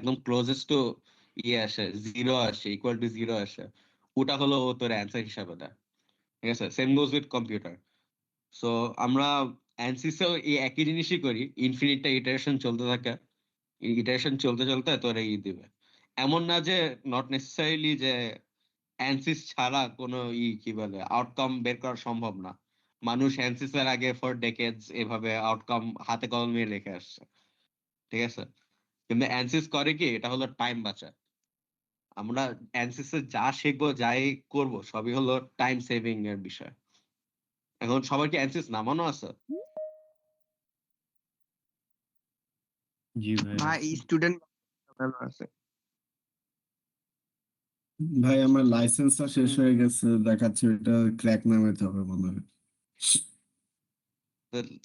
একদম closest to আসে, zero আসে, ইকুয়াল টু জিরো আসে, ওটা হলো ও তোর অ্যান্সার হিসাবে দেয়। ঠিক আছে, same goes with computer. So আমরা অ্যানসিসেও এই একই জিনিসই করি, ইনফিনিটটা ইটারেশন চলতে থাকে, ইটারেশন চলতে চলতে তোর দিবে। এমন না যে, নট নেসেসারিলি যে অ্যানসিস ছাড়া কোনো কি বলে আউটকাম বের করা সম্ভব না। মানুষ অ্যানসিস এর আগে ফর ডেকেডস এভাবে আউটকাম হাতে কলমে রেখে আসছে। ঠিক আছে, কিন্তু অ্যানসিস করে কি, এটা হলো টাইম বাঁচায়। আমরা অ্যানসিস এ যা শিখবো যাই করব সবই হলো টাইম সেভিং এর বিষয়। এখন সবার কি অ্যানসিস নামানো আছে? জি ভাই। ভাই স্টুডেন্ট ভালো আছে। ভাই আমার লাইসেন্সটা শেষ হয়ে গেছে, দেখাচ্ছে এটা ক্র্যাক নামাইতে হবে মনে হয়।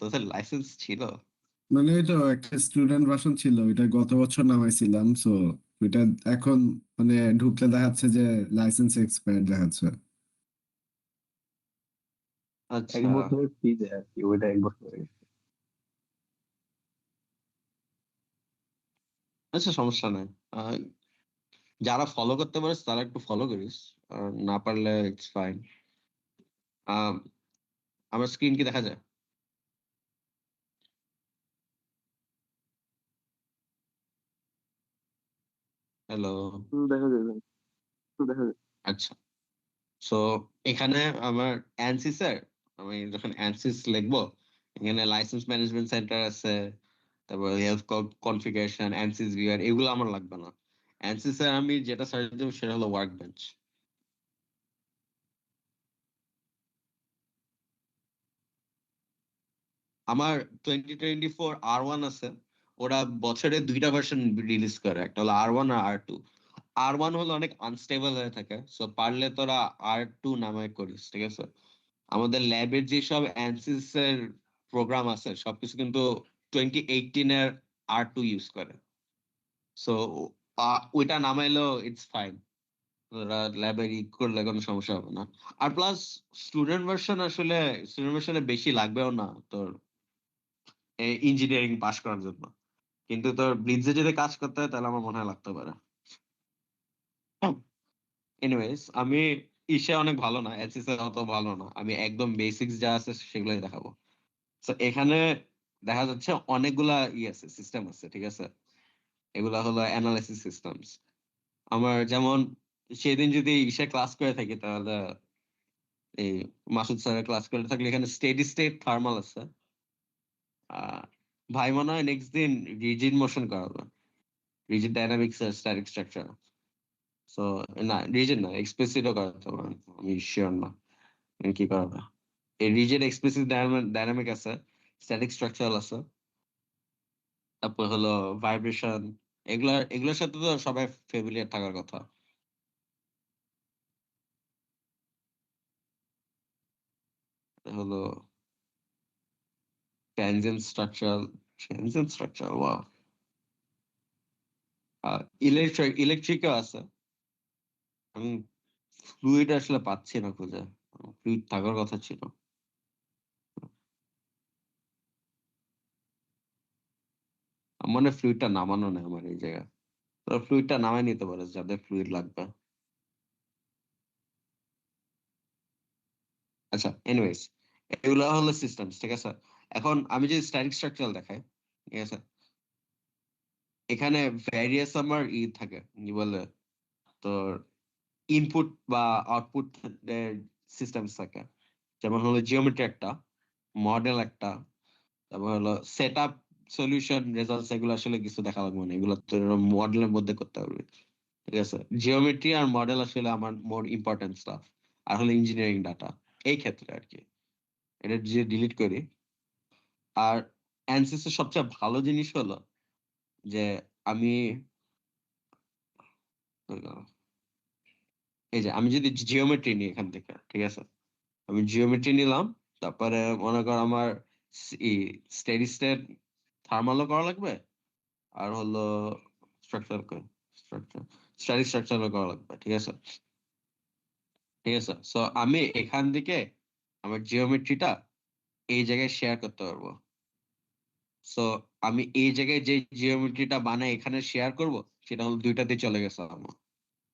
তোদের লাইসেন্স ছিল? মানে ওই তো একটা স্টুডেন্ট ভার্সন ছিল, ওইটা গত বছর নামাইছিলাম, সো ওইটা এখন মানে ঢুকলে দেখাচ্ছে যে লাইসেন্স এক্সপায়ার্ড দেখাচ্ছে। আচ্ছা, 1 বছরের ফি দেয় আর কি, ওইটা 1 বছর হয়ে গেছে। আচ্ছা, সমস্যা নাই। আহ, যারা ফলো করতে পারিস তারা একটু ফলো করিস, আর না পারলে ইটস ফাইন। আমার স্ক্রিন কি দেখা যায়? হ্যালো? দেখা যায় ভাই, দেখা যায়। আচ্ছা, সো এখানে আমার অ্যানসিস এর, আমি যখন অ্যানসিস লিখবো, এখানে লাইসেন্স ম্যানেজমেন্ট সেন্টার আছে, তারপর হেলথ কনফিগারেশন, অ্যানসিস ভিউয়ার, এগুলো আমার লাগবে না। অ্যানসিস এর আমি যেটা সার্চ দেবো সেটা হলো ওয়ার্ক বেঞ্চ। আমার 2024 R1 আছে, ওরা বছরে 2টা ভার্সন রিলিজ করে, একটা হলো R1 আর R2। R1 হলো অনেক আনস্টেবল হয়ে থাকে, সো পারলে তোরা R2 নামে করিস। ঠিক আছে, আমাদের ল্যাবের যেসব অ্যানসিস এর প্রোগ্রাম আছে সবকিছু কিন্তু 2018 এর R2 ইউজ করে। সো ওইটা নামাইলেও ইটস ফাইন, ওরা ল্যাবে ই করলে কোনো সমস্যা হবে না। আর প্লাস স্টুডেন্ট ভার্সন, আসলে স্টুডেন্ট ভার্সনে বেশি লাগবেও না তোর ইঞ্জিনিয়ারিং পাস করার জন্য, কিন্তু তোর ব্লিটজে যদি কাজ করতে হয় তাহলে আমার মনে হয় লাগতে পারে। এনিওয়েজ, আমি ইসে অনেক ভালো না, এসএস এ অত ভালো না, আমি একদম বেসিক্স যা আছে সেগুলোই দেখাবো। তো এখানে দেখা যাচ্ছে অনেকগুলা আছে, সিস্টেম আছে। ঠিক আছে, এগুলা হলো অ্যানালাইসিস সিস্টেমস। আমার যেমন সেদিন যদি ইসে ক্লাস করে থাকি, তাহলে এই মাসুদ স্যারের ক্লাস করে থাকলে এখানে স্টেডি স্টেট থার্মাল আছে। আহ ভাই মনে হয় নেক্সট দিন রিজিড মোশন করাবে, রিজিড ডাইনামিক্স আর স্ট্যাটিক স্ট্রাকচার। সো না, রিজিড না, এক্সপ্লিসিটও করাতে হবে, আমি শিওর না কি করাবে। এই রিজিড এক্সপ্লিসিট ডাইনামিক আছে, স্ট্যাটিক স্ট্রাকচারাল আছে, তারপর হলো ভাইব্রেশন। এগুলোর সাথে তো সবাই ফ্যামিলিয়ার থাকার কথা। হলো ট্রানজিয়েন্ট স্ট্রাকচার, ওয়াও। ইলেকট্রিকও আছে। আমি ফ্লুইড আসলে পাচ্ছি না খুঁজে, ফ্লুইড থাকার কথা ছিল। আমার মানে ফ্লুইডটা নামানো নেই আমার এই জায়গায়, তো ফ্লুইডটা নামাই নিতে পারে যাদের ফ্লুইড লাগবে। আচ্ছা, এনিওয়েজ, এগুলো হলো সিস্টেমস। ঠিক আছে, এখন আমি যদি স্ট্যাটিক স্ট্রাকচার দেখাই, ঠিক আছে, এখানে ভ্যারিয়াস আমার থাকে, কি বলে তোর ইনপুট বা আউটপুট সিস্টেম থাকে। যেমন হলো জিওমেট্রি একটা, মডেল একটা, তারপর হলো সেট আপ, সলিউশন, রেজাল্টস, এগুলো আসলে কিছু দেখা লাগবে না, এগুলো তো মডেলের মধ্যে করতে পারবে। ঠিক আছে, জিওমেট্রি আর মডেল আসলে আমার মোর ইম্পর্টেন্ট স্টাফ, আর হলো ইঞ্জিনিয়ারিং ডাটা এই ক্ষেত্রে আর কি, এটা যে ডিলিট করি। আর অ্যানসিস এর সবচেয়ে ভালো জিনিস হলো যে আমি এই যে আমি যদি জিওমেট্রি নিই এখান থেকে, ঠিক আছে, আমি জিওমেট্রি নিলাম, তারপরে মনে কর আমার স্টেডি স্টেট থার্মালও করা লাগবে, আর হলো স্ট্রাকচার স্ট্রাকচার স্ট্যাটিক স্ট্রাকচারও করা লাগবে। ঠিক আছে, ঠিক আছে, সো আমি এখান থেকে আমার জিওমেট্রিটা এই জায়গায় শেয়ার করতে পারবো। সো আমি এই জায়গায় যে জিওমেট্রিটা বানাই এখানে শেয়ার করব, সেটা হলো দুইটাতে চলে গেছে আমার।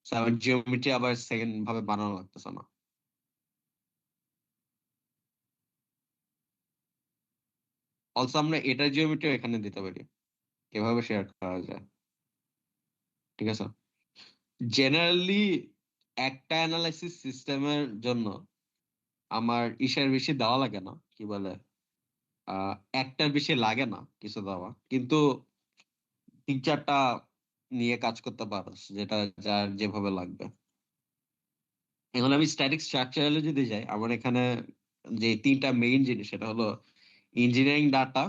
So, আমার জিওমেট্রি আবার সেকেন্ড ভাবে বানানো লাগতেছে না। অলসো আমরা এটার জিওমেট্রি এখানে দিতে পারি, এভাবে শেয়ার করা যায়, ঠিক আছে। জেনারেলি একটা অ্যানালাইসিস সিস্টেমের জন্য আমার ইসের বেশি দেওয়া লাগে না, কি বলে একটার বেশি লাগে না কিছু দেওয়া, কিন্তু 3-4টা নিয়ে কাজ করতে পারো, যেটা যার যেভাবে লাগবে। এখন আমি স্ট্যাটিক স্ট্রাকচারালে যদি যাই, আমার এখানে যে 3টা মেইন জিনিস, সেটা হলো ইঞ্জিনিয়ারিং ডাটা,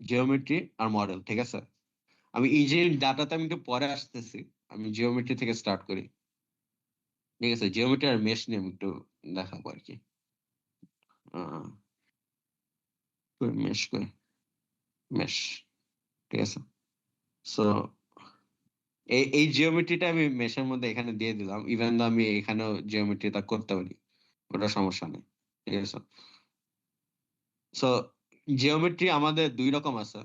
জিওমেট্রি আর মডেল, ঠিক আছে। আমি ইঞ্জিনিয়ারিং ডাটাতে আমি একটু পরে আসতেছি, আমি জিওমেট্রি থেকে স্টার্ট করি, ঠিক আছে। জিওমেট্রি আর মেশ নিয়ে আমি একটু দেখাবো আর কি। মেশ করে মেশ, ঠিক আছে। সো এই জিওমেট্রিটা আমি মেশের মধ্যে এখানে দিয়ে দিলাম, ইভেন দো আমি এখানেও জিওমেট্রিটা করতে পারি, ওটা সমস্যা নেই, ঠিক আছে। সো জিওমেট্রি আমাদের 2 রকম আছে,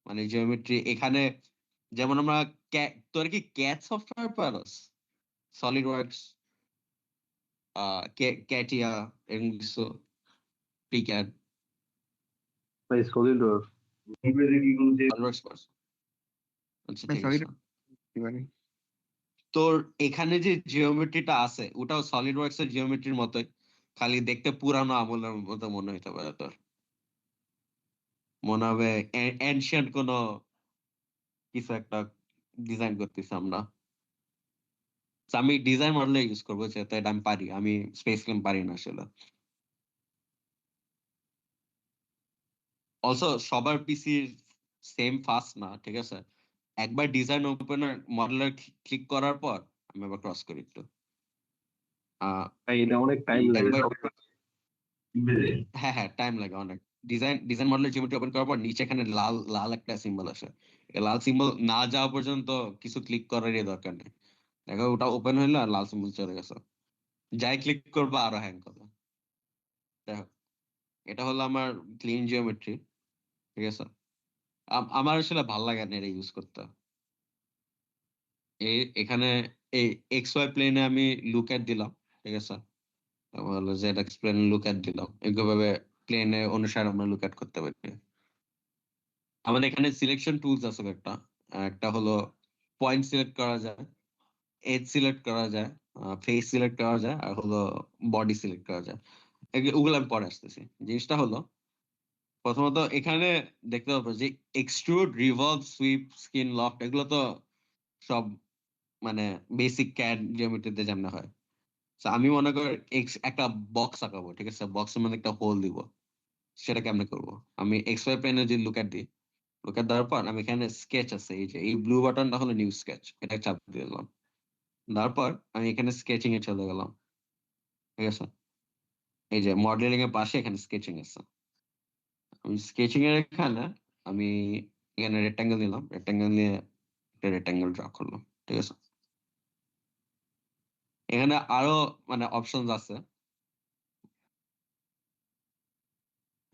মানে জিওমেট্রি এখানে যেমন আমরা তোর কি ক্যাট সফটওয়্যার পারস, সলিড ওয়ার্কস, ক্যাটিয়া, এরকম কিছু, পিক্যাড, ভাই সলিড ওয়ার্ক সলিড ওয়ার্কস পারস? আচ্ছা, ভাই ঠিক সলিড আছে। তোর এখানে যে জিওমেট্রিটা আছে ওটাও সলিড ওয়ার্কস এর জিওমেট্রির মতোই, খালি দেখতে পুরানো আমলের মতো মনে হইতে পারে তোর, মনে হবে এনশিয়েন্ট কোনো কিছু একটা ডিজাইন করতেছি আমরা। So, আমি ডিজাইন মডেল ইউজ করবো, যেহেতু এটা আমি পারি, আমি স্পেস গেম পারি না আসলে। অলসো সবার পিসি সেম ফাস্ট না, ঠিক আছে। একবার ডিজাইন ওপেনার মডেলার ক্লিক করার পর আমি আবার ক্রস করি একটু। ভাই এটা অনেক টাইম লাগে। একবার, হ্যাঁ হ্যাঁ, টাইম লাগে অনেক। ডিজাইন মডেলের জিওমেট্রি ওপেন করার পর নিচে এখানে লাল লাল একটা সিম্বল আসে, এই লাল সিম্বল না যাওয়া পর্যন্ত কিছু ক্লিক করারই দরকার নেই। দেখো ওটা ওপেন হইলো আর লাল সিম্বল চলে গেছে, যাই ক্লিক করবো আরো হ্যাং করবে। দেখো, এটা হলো আমার ক্লিন জিওমেট্রি, ঠিক আছে। আমার আসলে ভাল লাগে না এটা ইউজ করতে। এখানে এই এক্স ওয়াই প্লেনে আমি লুক এট দিলাম, ঠিক আছে। তারপর হলো জেড এক্স প্লেনে লুক এট দিলাম, এইভাবে প্লেনে অনুসারে আমরা লুক এট করতে পারি। আমাদের এখানে সিলেকশন টুলস আছে একটা, একটা হলো পয়েন্ট সিলেক্ট করা যায়, এজ সিলেক্ট করা যায়, ফেস সিলেক্ট করা যায়, আর হলো বডি সিলেক্ট করা যায়। ওগুলো আমি পরে আসতেছি। জিনিসটা হলো প্রথমত এখানে দেখতে পাবো যে extrude, revolve, sweep, skin, loft, এগুলো তো সব মানে বেসিক ক্যাড জিওমেট্রিতে যেমন হয়। So, আমি মনে করি একটা বক্স আঁকাবো, ঠিক আছে, বক্সের মধ্যে একটা হোল দিব। সেটা কেমনে করবো, আমি এক্স ওয়াই প্লেনে যদি লুক দিই, লুক দেওয়ার পর আমি এখানে স্কেচ আছে, এই যে এই ব্লু বাটনটা হলো নিউ স্কেচ, এটা চাপ দিয়ে দিলাম। তারপর আমি এখানে স্কেচিং এ চলে গেলাম, ঠিক আছে। এই যে মডেলিং এর পাশে এখানে স্কেচিং আছে, আমি স্কেচিং এর এখানে আমি এখানে রেক্টাঙ্গেল নিলাম, রেক্টাঙ্গেল নিয়ে একটা রেক্টাঙ্গেল ড্র করলাম, ঠিক আছে। এখানে আরো মানে অপশনস আছে,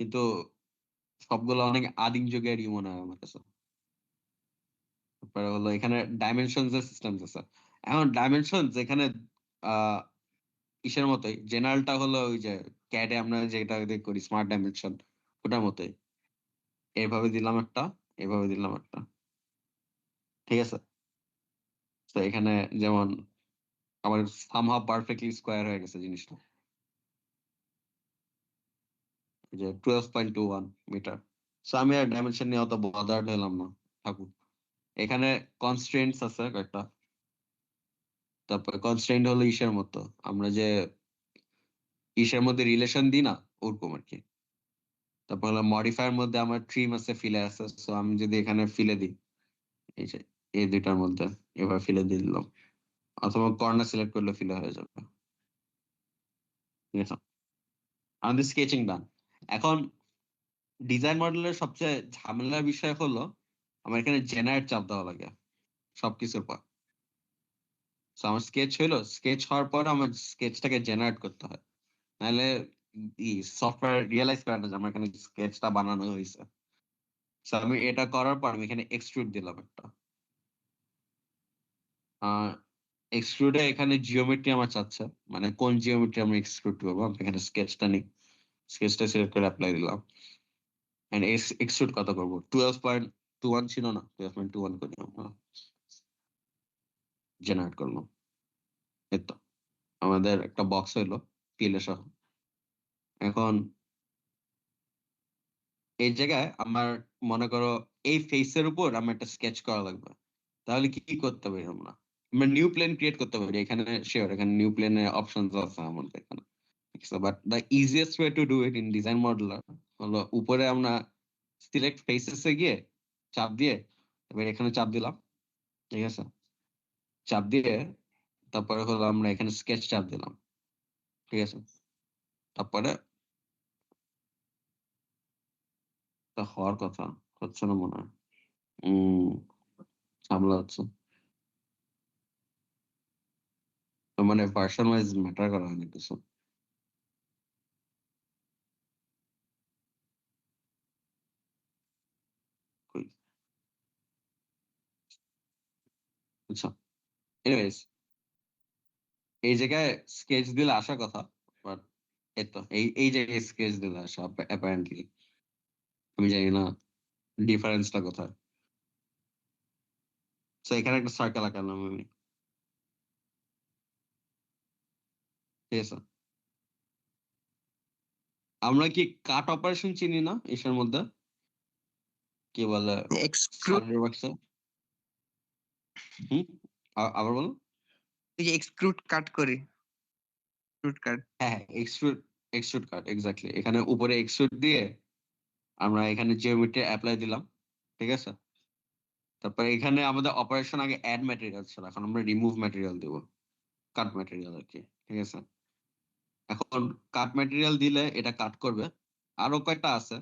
কিন্তু সবগুলো অনেক আদিম যুগেরই মনে হয় আমার কাছে। তারপরে হলো এখানে ডাইমেনশনস এর সিস্টেম আছে। এখন ডাইমেনশন এখানে আহ ইসের মতোই, জেনারেলটা হলো ওই যে ক্যাডে আমরা যেটা দিয়ে করি স্মার্ট ডাইমেনশন, ওটার মতোই। এভাবে দিলাম একটা, এভাবে দিলাম একটা, ঠিক আছে। তো এখানে যেমন আমার সামহাউ পারফেক্টলি স্কোয়ার হয়ে গেছে জিনিসটা, এই যে 12.21 মিটার। সো আমি আর ডাইমেনশন নিয়ে অত বদার্ড হলাম না, থাকুক। এখানে কনস্ট্রেন্টস আছে কয়েকটা। তারপরে কনস্ট্রেন্ট হলো ইসের মতো, আমরা যে ইসের মধ্যে রিলেশন দিই না, ওরকম আর কি। তারপর হলো মডিফায়ার মধ্যে আমার ট্রিম আছে, ফিলে আছে। সো আমি যদি এখানে ফিলে দিই, এই যে এই দুইটার মধ্যে এবার ফিলে দিয়ে দিলাম, অথবা কর্নার সিলেক্ট করলে ফিলে হয়ে যাবে, ঠিক আছে। আমাদের স্কেচিং ডান। এখন ডিজাইন মডেলের সবচেয়ে ঝামেলার বিষয় হলো আমার এখানে জেনারেট চাপ দেওয়া লাগে সবকিছুর পর। তো আমার স্কেচ হইলো, স্কেচ হওয়ার পর আমার স্কেচটাকে জেনারেট করতে হয়, নাহলে সফটওয়্যার রিয়েলাইজ করে না যে আমার এখানে স্কেচটা বানানো হয়েছে। So, আমি এটা করার পর আমি এখানে এক্সট্রুড দিলাম একটা, এক্সট্রুডে এখানে জিওমেট্রি আমার চাচ্ছে, মানে কোন জিওমেট্রি আমরা এক্সট্রুড করবো। আমি এখানে স্কেচটা নিই, স্কেচটা সিলেক্ট করে অ্যাপ্লাই দিলাম। এন্ড এক্সট্রুড কত করবো? 12.21 ছিল না, 12.21 করি আমরা, জেনারেট করলাম। এই তো আমাদের একটা বক্স হইলো পিএল সহ। এখন এই জায়গায় আমার মনে করো এই ফেসের উপর আমার একটা স্কেচ করা লাগবে। তাহলে কি কি করতে পারি আমরা? আমরা নিউ প্লেন ক্রিয়েট করতে পারি এখানে, শিওর এখানে নিউ প্লেনের অপশন আছে আমাদের এখানে। But the easiest way to do it in design modeler হলো উপরে আমরা সিলেক্ট ফেসেস এ গিয়ে চাপ দিয়ে, এবার এখানে চাপ দিলাম, ঠিক আছে? চাপ দিয়ে তারপরে হলো আমরা এখানে স্কেচ চাপ দিলাম, ঠিক আছে? তারপরে তা হওয়ার কথা, হচ্ছে না মনে হয়। ঝামেলা হচ্ছে। তো মানে ভার্সন ওয়াইজ ম্যাটার করা অনেক কিছু। কই? আচ্ছা, এনিওয়েজ এই জায়গায় স্কেচ দিলে আসার কথা, বাট এই তো এই এই জায়গায় স্কেচ দিলে আসা অ্যাপারেন্টলি। আমি জানি না ডিফারেন্সটা কোথায়। তো এখানে একটা সার্কেল আঁকালাম আমি, ঠিক আছে? আমরা কি কাট অপারেশন চিনি না এটার মধ্যে? কি বলে এক্সক্রুড, সলিডওয়ার্কসে? হুম, আবার বলো। এই যে এক্সক্রুড কাট করি, এক্সক্রুড কাট। হ্যাঁ, এক্সট্রুড, এক্সট্রুড কাট, এক্স্যাক্টলি। এখানে উপরে এক্সট্রুড দিয়ে আমরা এখানে জিওমেট্রি অ্যাপ্লাই দিলাম, ঠিক আছে? তারপর এখানে আমাদের অপারেশন আগে অ্যাড ম্যাটেরিয়াল ছিল, এখন আমরা রিমুভ ম্যাটেরিয়াল দেব, কাট ম্যাটেরিয়াল আর কি, ঠিক আছে? এখন কাট ম্যাটেরিয়াল দিলে এটা কাট করবে। আরো কয়েকটা আছে,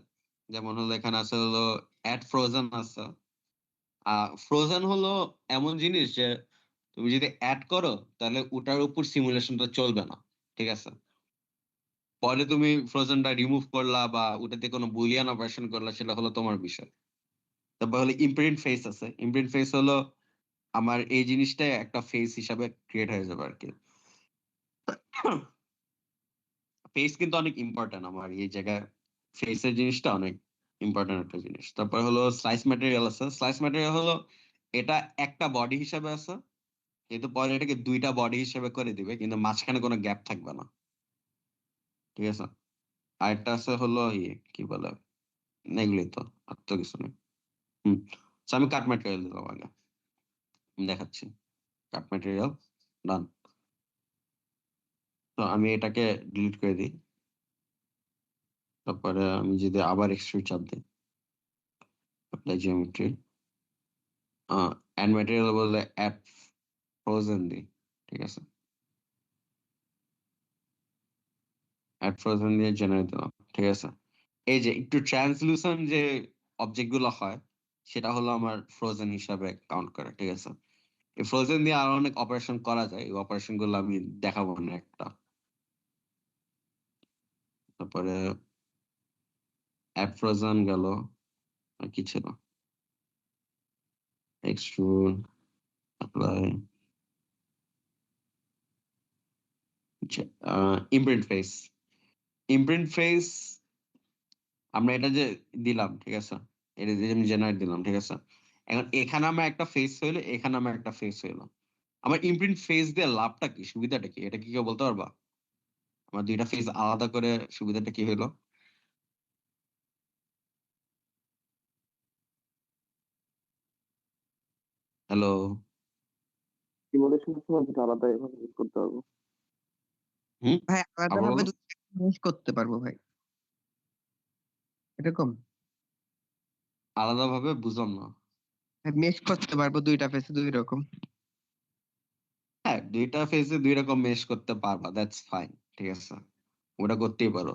যেমন হলো এখানে আছে হলো অ্যাড ফ্রোজেন আছে। ফ্রোজেন হলো এমন জিনিস যে তুমি যদি অ্যাড করো তাহলে ওটার উপর সিমুলেশনটা চলবে না, ঠিক আছে? পরে তুমি ফ্রোজেনটা রিমুভ করলা বা ওটাতে কোনো বুলিয়ান অপারেশন করলা, সেটা হলো তোমার বিষয়। তারপর হলো ইমপ্রিন্ট ফেস আছে। ইমপ্রিন্ট ফেস হলো আমার এই জিনিসটা একটা ফেস হিসাবে ক্রিয়েট হয়ে যাবে আর কি। ফেস কিন্তু অনেক ইম্পর্টেন্ট আমার এই জায়গায়, ফেসের জিনিসটা অনেক ইম্পর্টেন্ট একটা জিনিস। তারপর হলো স্লাইস ম্যাটেরিয়াল আছে। স্লাইস ম্যাটেরিয়াল হলো এটা একটা বডি হিসাবে আছে, কিন্তু পরে এটাকে দুইটা বডি হিসেবে করে দিবে, কিন্তু মাঝখানে কোনো গ্যাপ থাকবে না, ঠিক আছে? আরেকটা আছে হলো ইয়ে কি বলে, এগুলোই তো, আর তো কিছু নেই। হম, তো আমি কাট ম্যাটেরিয়াল দিলাম আগে, আমি দেখাচ্ছি। কাট ম্যাটেরিয়াল ডান। তো আমি এটাকে ডিলিট করে দিই। তারপরে আমি যদি আবার এক্সট্রুড চাপ দিই, অ্যাপ্লাই জিওমেট্রি, অ্যাড ম্যাটেরিয়াল বললে অ্যাড ফ্রোজেন দিই, ঠিক আছে? অ্যাড ফ্রোজেন দিয়ে জেনারেট দিলাম, ঠিক আছে? এই যে একটু ট্রান্সলুসেন্ট যে অবজেক্ট গুলো হয়, সেটা হলো আমার ফ্রোজেন হিসাবে কাউন্ট করে, ঠিক আছে? এই ফ্রোজেন দিয়ে আরো অনেক অপারেশন করা যায়, এই অপারেশন গুলো আমি দেখাবো না একটা। তারপরে অ্যাড ফ্রোজেন গেল, আর কি ছিল? Extrude, apply, imprint face. Imprint face আমরা এটা যে দিলাম, ঠিক আছে? এটা দিয়ে আমি জেনারেট দিলাম, ঠিক আছে? এখন এখানে আমার একটা ফেস হইলো, এখানে আমার একটা ফেস হইলো। আমার ইমপ্রিন্ট ফেস দিয়ে লাভটা কি, সুবিধাটা কি, এটা কি কেউ বলতে পারবা? আমার দুইটা ফেস আলাদা করে সুবিধাটা কি হইলো? হ্যালো? সিমুলেশনের সময় যেটা আলাদা এভাবে ইউজ করতে পারবো। হুম, ভাই আবার আলাদাভাবে বলো। দুটো জিনিস করতে পারবো ভাই, এরকম আলাদা ভাবে বুঝলাম না। মেশ করতে পারবো দুইটা ফেসে দুই রকম। হ্যাঁ, দুইটা ফেসে দুই রকম মেশ করতে পারবা, দ্যাটস ফাইন, ঠিক আছে? ওটা করতেই পারো।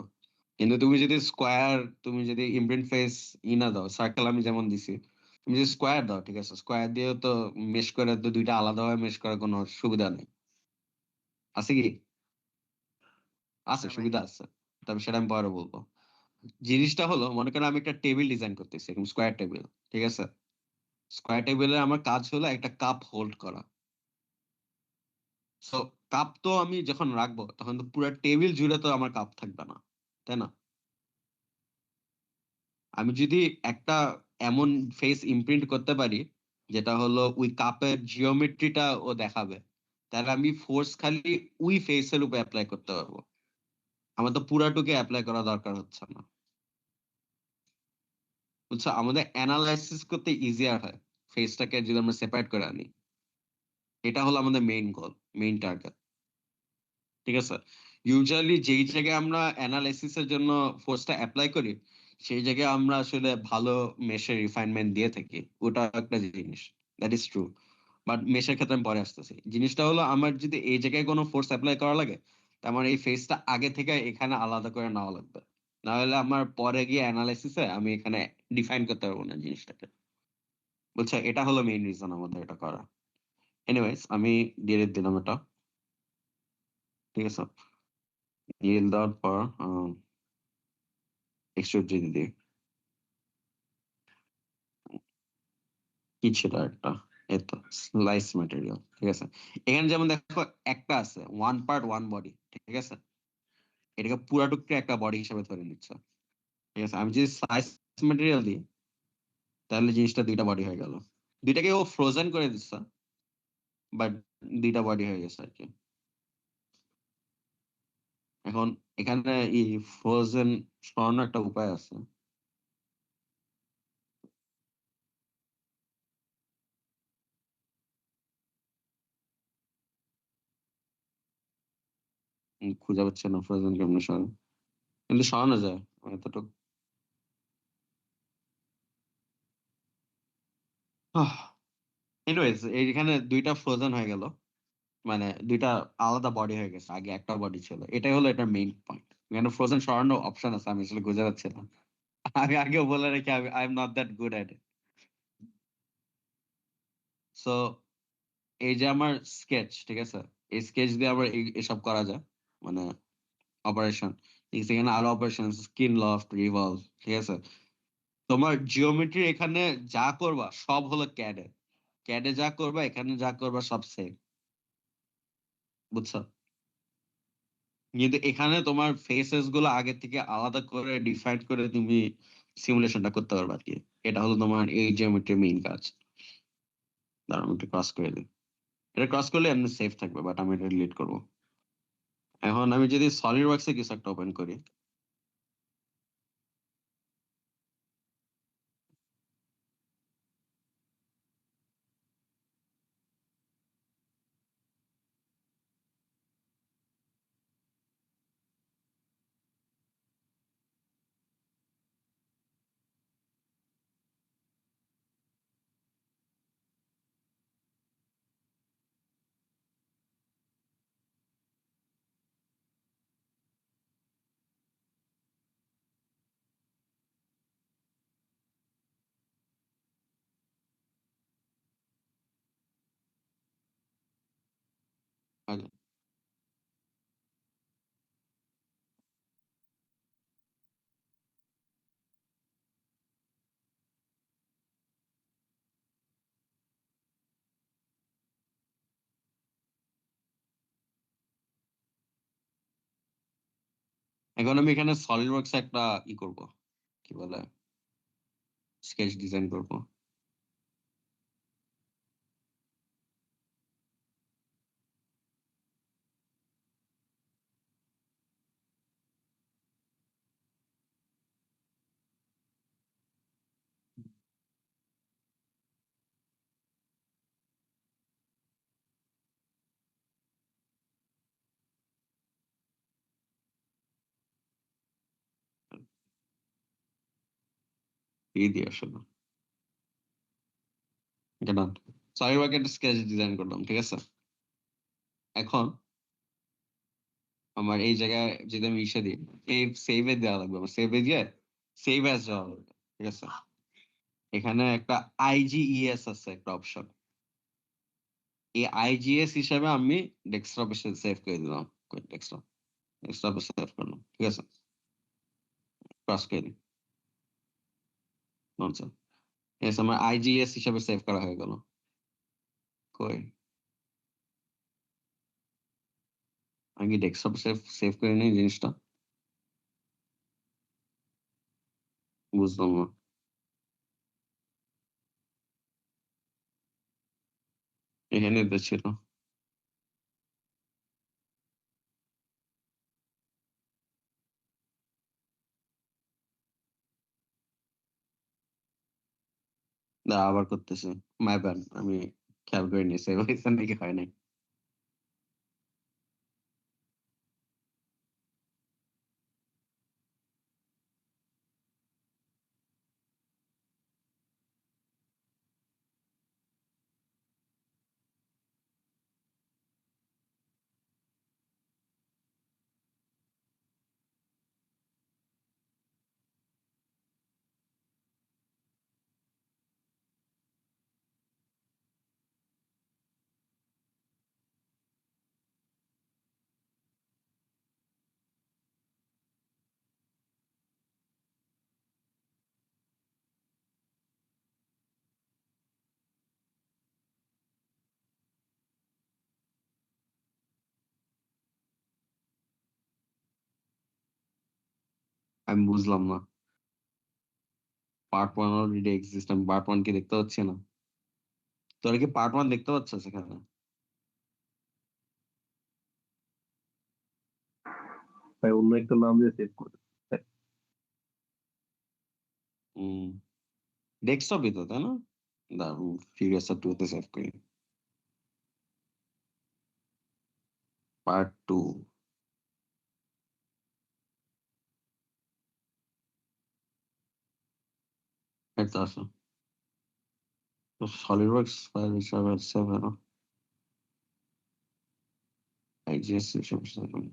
কিন্তু তুমি যদি স্কোয়ার, তুমি যদি ইমপ্রিন্ট ফেস ই না দাও, সার্কেল আমি যেমন দিছি, তুমি যদি স্কোয়ার দাও, ঠিক আছে? স্কোয়ার দিয়েও তো মেশ করে তো দুইটা আলাদাভাবে মেশ করার কোনো সুবিধা নেই, আছে কি? আছে, না ভাই, সুবিধা আছে, তবে সেটা আমি পরে বলবো। জিনিসটা হলো মনে করো আমি একটা টেবিল ডিজাইন করতেছি, এরকম স্কোয়ার টেবিল, ঠিক আছে? স্কোয়ার টেবিলে আমার কাজ হলো একটা কাপ হোল্ড করা, সো কাপ তো আমি যখন রাখবো তখন তো পুরো টেবিল জুড়ে তো আমার কাপ থাকবে না, তাই না? আমি যদি একটা এমন ফেস ইমপ্রিন্ট করতে পারি যেটা হলো ওই কাপের জিওমেট্রিটা ও দেখাবে, তাহলে আমি ফোর্স খালি ওই ফেসের উপর অ্যাপ্লাই করতে পারবো। আমার তো পুরাটুকে অ্যাপ্লাই করা দরকার হচ্ছে না, বুঝছো? আমাদের অ্যানালাইসিস করতে ইজিয়ার হয় ফেসটাকে যদি আমরা সেপারেট করে আনি। এটা হলো আমাদের মেইন গোল, মেইন টার্গেট, ঠিক আছে? ইউজুয়ালি যেই জায়গায় আমরা অ্যানালাইসিস এর জন্য ফোর্সটা অ্যাপ্লাই করি সেই জায়গায় আমরা আসলে ভালো মেশের রিফাইনমেন্ট দিয়ে থাকি, ওটা একটা জিনিস, দ্যাট ইজ ট্রু। বাট মেশের ক্ষেত্রে আমি পরে আসতেছি। জিনিসটা হলো আমার যদি এই জায়গায় কোনো ফোর্স অ্যাপ্লাই করা লাগে তার মানে এই ফেসটা আগে থেকে এখানে আলাদা করে নেওয়া লাগবে, না হলে আমার পরে গিয়ে অ্যানালাইসিসে আমি এখানে ডিফাইন করতে পারবো না জিনিসটাকে, বুঝছো? এটা হলো মেইন রিজন আমাদের এটা করা। এনিওয়েজ আমি ডিলিট দিলাম এটা, ঠিক আছে? ডিলিট দেওয়ার পর এক্সট্রুড যদি দিই, কি ছিল একটা, এই তো স্লাইস ম্যাটেরিয়াল, ঠিক আছে? এখানে যেমন দেখো একটা আছে ওয়ান পার্ট ওয়ান বডি, ঠিক আছে? এটাকে পুরাটুকু একটা বডি হিসেবে ধরে নিচ্ছে, ঠিক আছে? আমি যদি স্লাইস ম্যাটেরিয়াল দিই তাহলে জিনিসটা দুইটা বডি হয়ে গেল। দুইটাকে ও ফ্রোজেন করে দিচ্ছে, বাট দুইটা বডি হয়ে গেছে আর কি। এখন এখানে এই ফ্রোজেন সরানোর একটা উপায় আছে। খুঁজে পাচ্ছে না ফ্রোজেন কেমনে সরানো, কিন্তু সরানো যায় এতটুকু। এনিওয়েজ এইখানে দুইটা ফ্রোজেন হয়ে গেল, মানে দুইটা আলাদা বডি হয়ে গেছে, আগে একটা বডি ছিল। এটাই হলো এটার মেইন পয়েন্ট। এখানে ফ্রোজেন সরানোর অপশন আছে, আমি আসলে বুঝে যাচ্ছিলাম। আমি আগেও বলে রেখে I am not that good at it. So এই যে আমার স্কেচ, ঠিক আছে? এই স্কেচ দিয়ে আবার এসব করা যায়, মানে অপারেশন। এখানে আরো অপারেশন, স্কিন লফট, রিভলভ, ঠিক আছে? তোমার জিওমেট্রি এখানে যা করবা সব হলো ক্যাডে। ক্যাডে যা করবা এখানে যা করবা সব সেম, বুঝছো? কিন্তু এখানে তোমার ফেসেস গুলো আগে থেকে আলাদা করে ডিফাইন করে তুমি সিমুলেশনটা করতে পারবে আর কি। এটা হলো তোমার এই জিওমেট্রির মেইন কাজ। দাঁড়াও আমি একটু ক্রস করে দিই। এটা ক্রস করলে এমনি সেফ থাকবে, বাট আমি এটা ডিলিট করবো। এখন আমি যদি সলিড ওয়ার্কসে কিছু একটা ওপেন করি, আগে এখন আমি এখানে সলিড ওয়ার্কসে একটা করব, কি বলে, স্কেচ ডিজাইন করব। এই দিয়ে আসলে এটা ডান। সলিড ওয়ার্কে একটা স্কেচ ডিজাইন করলাম, ঠিক আছে? এখন আমার এই জায়গায় যদি আমি ইসে দিই, সেভে দেওয়া লাগবে, আমার সেভে দিয়ে সেভ অ্যাজ যাওয়া লাগবে, ঠিক আছে? এখানে একটা আইজিইএস আছে একটা অপশন। এই আইজিএস হিসাবে আমি ডেস্কটপে সেভ করে দিলাম। ডেস্কটপে সেভ করলাম, ঠিক আছে? ক্রস করে দিই। আচ্ছা, yes, আমার আইজিএস হিসাবে সেভ করা হয়ে গেল। কই আমি কি ডেস্কটপ সেভ করে নিই জিনিসটা? বুঝলাম না। এখানে তো ছিল। আবার করতেছি। মাই ব্যাড, আমি খেয়াল করিনি সেভ হয়েছে নাকি হয় নাই। আমি বুঝলাম না। পার্ট ওয়ান অলরেডি এক্সিস্ট, আমি পার্ট ওয়ান কি দেখতে পাচ্ছি না? তোরা কি পার্ট ওয়ান দেখতে পাচ্ছ সেখানে? ভাই অন্য একটা নাম দিয়ে সেভ করে। ডেস্কটপই তো, তাই না? দাঁড়ান, ফিউরিয়াস 2 তে সেভ করি। Part two. এটা আছে। সলিডওয়ার্কস ফাইল হিসাবে সেভ হয় না। IGS সমস্যা নেই।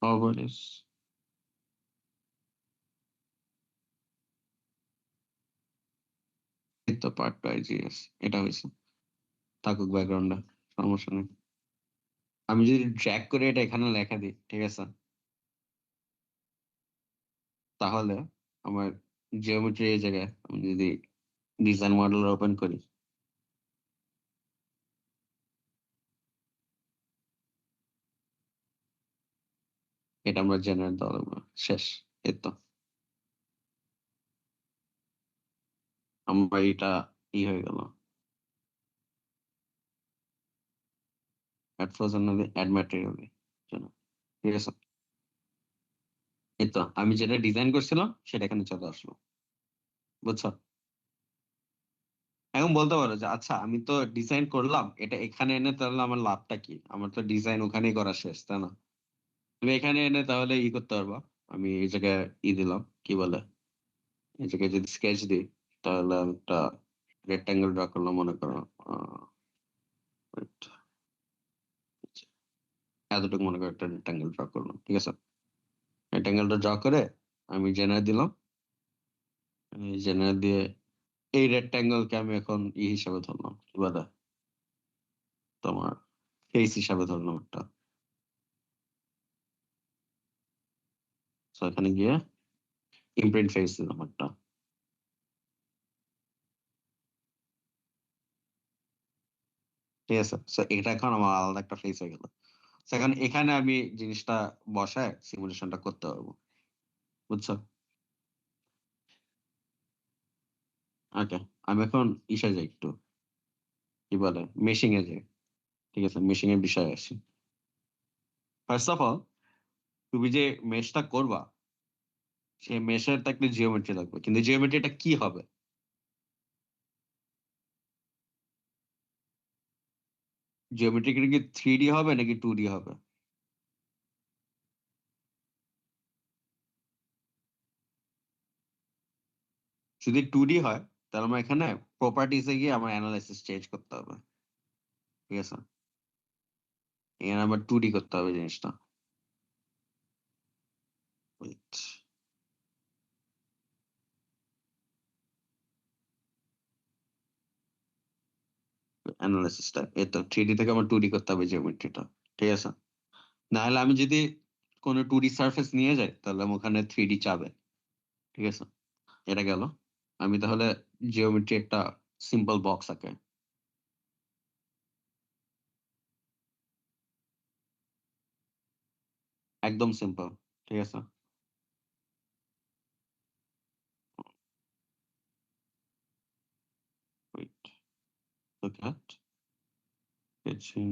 Always। এই তো পার্ট টু IGS, এটা হয়েছে। থাকুক ব্যাকগ্রাউন্ডে, সমস্যা নেই। আমি যদি ড্র্যাগ করে এটা এখানে লেখা দিই, ঠিক আছে, তাহলে আমার জিওমেট্রি এই জায়গায় আমি যদি ডিজাইন মডেল ওপেন করি, এটা আমরা জেনারেট দেওয়া লাগবে। শেষ। এই তো আমার এটা হয়ে গেল। অ্যাড ফ্রোজেন অ্যাড ম্যাটেরিয়াল, ঠিক আছে। এই তো আমি যেটা ডিজাইন করছিলাম সেটা এখানে চলে আসলো, বুঝছো? এখন বলতে পারো যে আচ্ছা আমি তো ডিজাইন করলাম, এটা এখানে এনে তাহলে আমার লাভটা কি? আমার তো ডিজাইন ওখানেই করা শেষ, তাই না? তুমি এখানে এনে তাহলে করতে পারবা। আমি এই জায়গায় দিলাম, কি বলে, এই জায়গায় যদি স্কেচ দিই, তাহলে আমি একটা রেক্টাঙ্গেল ড্র করলাম মনে করো। wait, এতটুকু মনে করো একটা রেক্টাঙ্গেল ড্র করলাম, ঠিক আছে। রেক্টাঙ্গেলটা ড্র করে আমি জেনারেট দিলাম। জেনারেট দিয়ে এই রেক্টাঙ্গেলকে আমি এখন হিসাবে ধরলাম, কি বলে, তোমার ফেস হিসাবে ধরলাম একটা। তো এখানে গিয়ে ইমপ্রিন্ট ফেস দিলাম একটা, ঠিক আছে। তো এটা এখন আমার আলাদা একটা ফেস হয়ে গেল। তো এখন এখানে আমি জিনিসটা বসায় সিমুলেশনটা করতে পারবো, বুঝছো? ওকে, আমি এখন যাই একটু, কি বলে, মেশিং এ যাই। ঠিক আছে, মেশিং এর বিষয়ে আসি। ফার্স্ট অফ অল, তুমি যে মেশটা করবা, সেই মেশের তো একটা জিওমেট্রি লাগবে, কিন্তু জিওমেট্রিটা কি হবে? জিওমেট্রি কি 3D হবে নাকি 2D হবে? যদি 2D হয়, তাহলে আমার এখানে প্রপার্টিসে গিয়ে আমার অ্যানালাইসিস চেঞ্জ করতে হবে, ঠিক আছে। এখানে আমার 2D করতে হবে জিনিসটা। Wait, অ্যানালাইসিসটা এই তো 3D থেকে আমার 2D করতে হবে জিওমেট্রিটা, ঠিক আছে। না হলে আমি যদি কোনো 2D সারফেস নিয়ে যাই তাহলে আমি ওখানে 3D চাবে, ঠিক আছে? এটা গেল। আমি তাহলে জিওমেট্রি একটা সিম্পল বক্স আঁকে। একদম সিম্পল, ঠিক আছে? Wait, look at sketching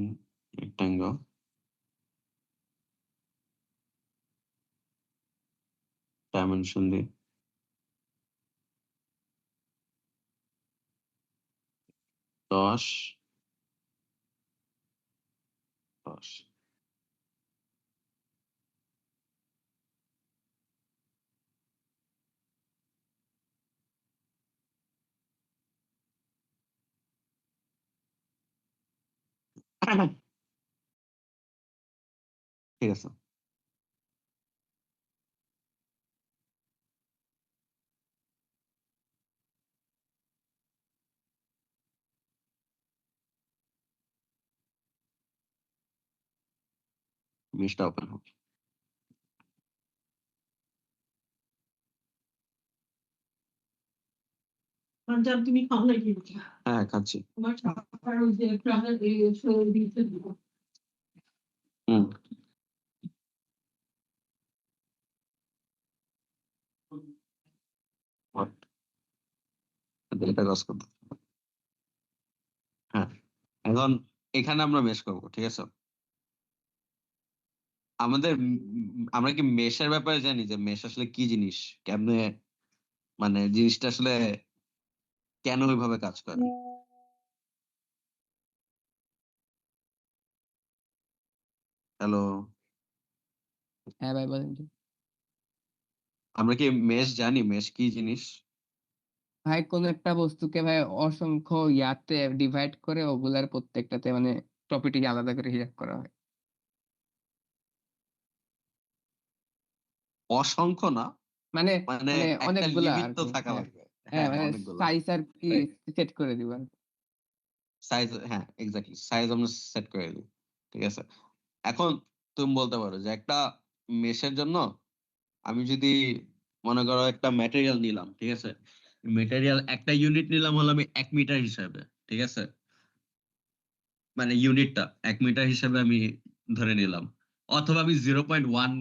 rectangle. Dimension দিয়ে 10 10 ঠিক আছে। মেশটা ওপেন হোক। পাঞ্জাব তুমি খাও নাকি? হ্যাঁ, খাচ্ছি। তোমার টাকার ওই যে প্রাণের এই শরীর দিতে দিব। হুম। What? এটা কাজ করতে। হ্যাঁ, এখন এখানে আমরা মেশ করব, ঠিক আছে? আমাদের আমরা কি মেশের ব্যাপারে জানি যে মেশ আসলে কি জিনিস, কেমনে মানে জিনিসটা আসলে কেন ওইভাবে কাজ করে? হ্যালো, হ্যাঁ ভাই বলেন কি? আমরা কি মেশ জানি মেশ কি জিনিস? ভাই কোন একটা বস্তুকে ভাই অসংখ্য ইয়াতে ডিভাইড করে ওগুলার প্রত্যেকটাতে মানে প্রপার্টি আলাদা করে হিসাব করা হয়। অসংখ্য না, মানে মানে মানে একটা অনেকগুলা লিমিট আর তো কি। থাকা হ্যাঁ লাগবে। হ্যাঁ হ্যাঁ, মানে অনেকগুলো সাইজ আর কি সেট করে দিব আর কি। সাইজ। হ্যাঁ, এক্স্যাক্টলি সাইজ আমরা সেট করে দিই, ঠিক আছে? এখন তুমি বলতে পারো যে একটা মেশের জন্য আমি যদি মনে করো একটা ম্যাটেরিয়াল নিলাম, ঠিক আছে? ম্যাটেরিয়াল একটা ইউনিট নিলাম হলো আমি 1 মিটার হিসাবে, ঠিক আছে? মানে ইউনিটটা 1 মিটার হিসাবে আমি ধরে নিলাম, অথবা আমি 0.1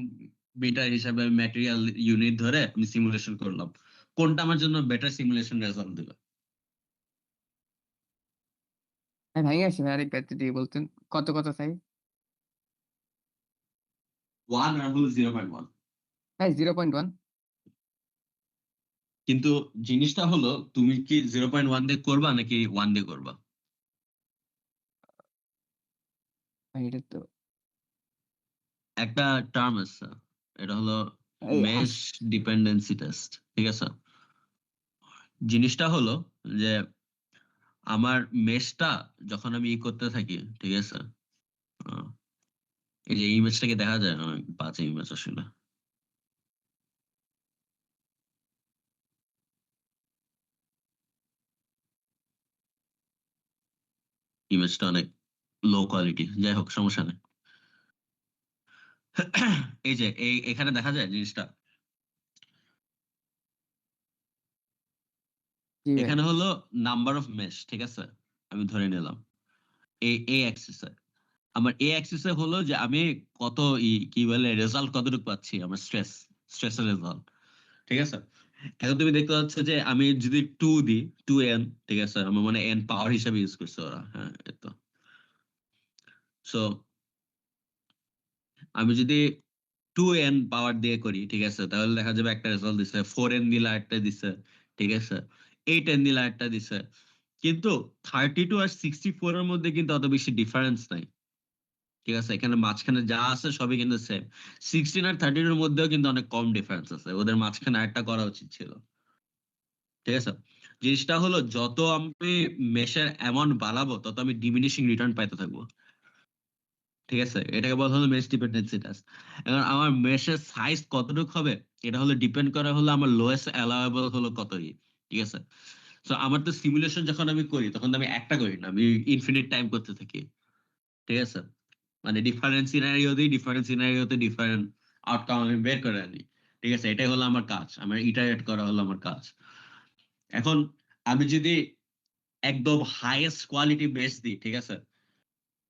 মিটার হিসাবে ম্যাটেরিয়াল ইউনিট ধরে আমি সিমুলেশন করলাম। কোনটা আমার জন্য বেটার সিমুলেশন রেজাল্ট দিবে? হ্যাঁ ভাই আসে ভাই আরেকবার যদি বলতেন কত কত সাইজ? 1 আর হলো 0.1। ভাই 0.1। কিন্তু জিনিসটা হলো তুমি কি 0.1 দিয়ে করবা নাকি 1 দিয়ে করবা? ভাই এটা তো একটা টার্ম আছে, এটা হলো এই মেশ ডিপেন্ডেন্সি টেস্ট, ঠিক আছে? জিনিসটা হলো যে আমার মেশটা যখন আমি করতে থাকি, ঠিক আছে? আহ, এই যে ইমেজটাকে দেখা যায়, অনেক বাজে ইমেজ আসলে। ইমেজটা অনেক লো কোয়ালিটি, যাই হোক সমস্যা নেই। এই যে এখানে দেখা যায় জিনিসটা, জি ভাই। এখানে হলো নাম্বার অফ মেশ, ঠিক আছে? আমি ধরে নিলাম এ অ্যাক্সিসে। আমার এ অ্যাক্সিসে হলো যে আমি কত কি বলে রেজাল্ট কতটুকু পাচ্ছি, আমার স্ট্রেসের রেজাল্ট, ঠিক আছে? এখন তুমি দেখতে পাচ্ছ যে আমি যদি 2 দিই, 2n, ঠিক আছে? আমার মানে n পাওয়ার হিসাবে ইউজ করছে ওরা। হ্যাঁ, এই তো। সো আমি যদি 2n পাওয়ার দিয়ে করি, ঠিক আছে, তাহলে দেখা যাবে একটা রেজাল্ট দিছে, 4n দিলে একটা দিছে, ঠিক আছে, 8n দিলে একটা দিছে। কিন্তু 32 আর 64 এর মধ্যে কিন্তু অত বেশি ডিফারেন্স নাই, ঠিক আছে? এখানে মাঝখানে যা আছে সবই কিন্তু সেম। 16 আর 32 এর মধ্যেও কিন্তু অনেক কম ডিফারেন্স আছে, ওদের মাঝখানে আরেকটা করা উচিত ছিল, ঠিক আছে? জিনিসটা হলো যত আমি মেশের অ্যামাউন্ট বাড়াবো তত আমি ডিমিনিশিং রিটার্ন পাইতে থাকবো, ঠিক আছে? এটাকে বলা হলো মেশ ডিপেন্ডেন্সি টেস্ট। এখন আমার মেশের সাইজ কতটুকু হবে এটা হলো ডিপেন্ড করে হলো আমার লোয়েস্ট অ্যালাউয়েবল হলো কতই, ঠিক আছে? তো আমার তো সিমুলেশন যখন আমি করি তখন তো আমি একটা করি না, আমি ইনফিনিট টাইম করতে থাকি, ঠিক আছে? মানে ডিফারেন্ট সিনারিওতে ডিফারেন্ট আউটকাম আমি বের করে আনি। ঠিক আছে, এটাই হলো আমার কাজ, আমার ইটারেট করা হলো আমার কাজ। এখন আমি যদি একদম হাইয়েস্ট কোয়ালিটি বেস দিই, ঠিক আছে,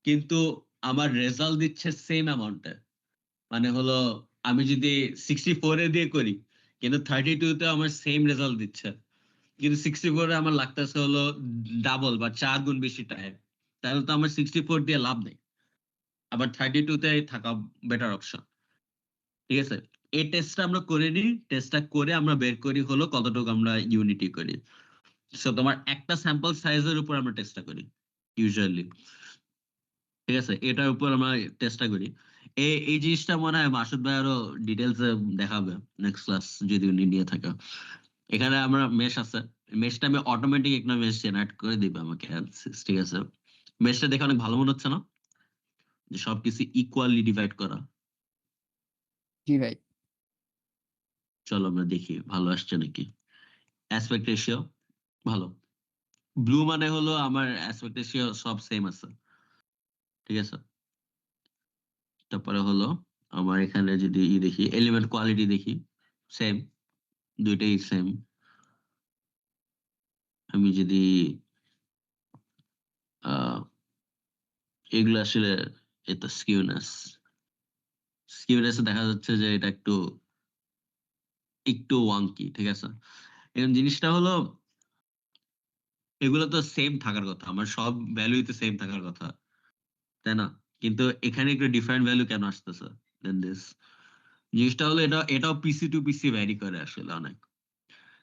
কিন্তু আমার রেজাল্ট দিচ্ছে সেম অ্যামাউন্টে, মানে হলো আমি যদি 64 দিয়ে করি কিন্তু 32 তে আমার সেম রেজাল্ট দিচ্ছে, কিন্তু 64 আমার লাগতেছে হলো ডাবল বা 4 গুণ বেশি টাইম, তাহলে তো আমার 64 দিয়ে লাভ নেই। আবার 32 তে থাকা বেটার অপশন। ঠিক আছে, এই টেস্টটা আমরা করে নিই, টেস্টটা করে আমরা বের করি হলো কতটুকু আমরা ইউনিটি করি। সো তোমার একটা স্যাম্পল সাইজের উপর আমরা টেস্টটা করি ইউজুয়ালি। ঠিক আছে, এটার উপর আমরা টেস্টটা করি। এই জিনিসটা মনে হয় মাসুদ ভাই আরো ডিটেলস দেখাবে নেক্সট ক্লাস যদি উনি নিয়ে থাকে। এখানে আমরা মেশ আছে, মেশটা আমি অটোমেটিক একটা মেশ জেনারেট করে দিবে আমাকে অ্যানালিসিস। ঠিক আছে, মেশটা দেখে অনেক ভালো মনে হচ্ছে না, যে সবকিছু ইকুয়ালি ডিভাইড করা। জি ভাই। চলো আমরা দেখি ভালো আসছে নাকি। অ্যাসপেক্ট রেশিও ভালো, ব্লু মানে হলো আমার অ্যাসপেক্ট রেশিও সব সেম আছে। ঠিক আছে, তারপরে হলো আমার এখানে যদি দেখি এলিমেন্ট কোয়ালিটি দেখি সেম, দুইটাই সেম। আমি যদি আহ এগুলো আসলে এটা স্কিউনেস দেখা যাচ্ছে যে এটা একটু একটু ওয়াঙ্কি। ঠিক আছে, এখন জিনিসটা হলো এগুলো তো সেম থাকার কথা, আমার সব ভ্যালুই তো সেম থাকার কথা, তাই না? কিন্তু এখানে একটু ডিফারেন্ট ভ্যালু কেন আসতেছে দেন দিস? জিনিসটা হলো এটাও পিসি টু পিসি ভ্যারি করে আসলে অনেক,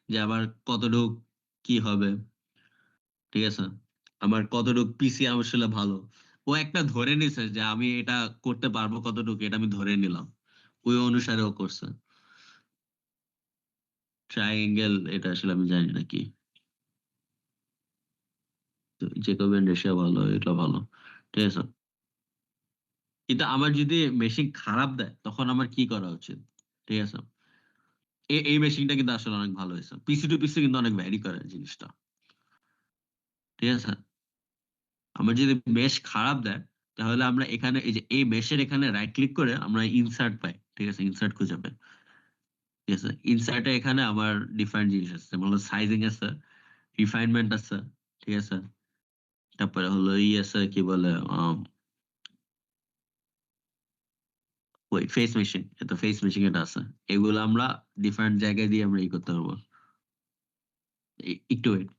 যে আবার কতটুক কি হবে। ঠিক আছে, আমার কতটুক পিসি আসলে ভালো, ও একটা ধরে নিছে যে আমি এটা করতে পারবো কতটুকু, এটা আমি ধরে নিলাম, ওই অনুসারে ও করছে। ট্রায়াঙ্গেল এটা আসলে আমি জানি না কি, তো জেকবিয়ান রেশিও ভালো, এটা ভালো। ঠিক আছে, কিন্তু আমার যদি মেশিন খারাপ দেয় তখন আমার কি করা উচিত? ঠিক আছে, এই মেশিনটা কিন্তু আসলে অনেক ভালো হয়েছে, পিসি টু পিসি কিন্তু অনেক ভ্যারি করে জিনিসটা। ঠিক আছে, আমার যদি মেশ খারাপ দেয় তাহলে আমরা এখানে এই যে এই মেশের এখানে রাইট ক্লিক করে আমরা ইনসার্ট পাই। ঠিক আছে, ইনসার্ট খুঁজে পাই। ঠিক আছে, ইনসার্টে এখানে আমার ডিফারেন্ট জিনিস আছে, যেমন হলো সাইজিং আছে, রিফাইনমেন্ট আছে। ঠিক আছে, তারপরে হলো আছে কি বলে ওই ফেস মেশিন, তো ফেস মেশিন এটা আছে। এগুলো আমরা ডিফারেন্ট জায়গায় দিয়ে আমরা ই করতে পারবো। একটু wait।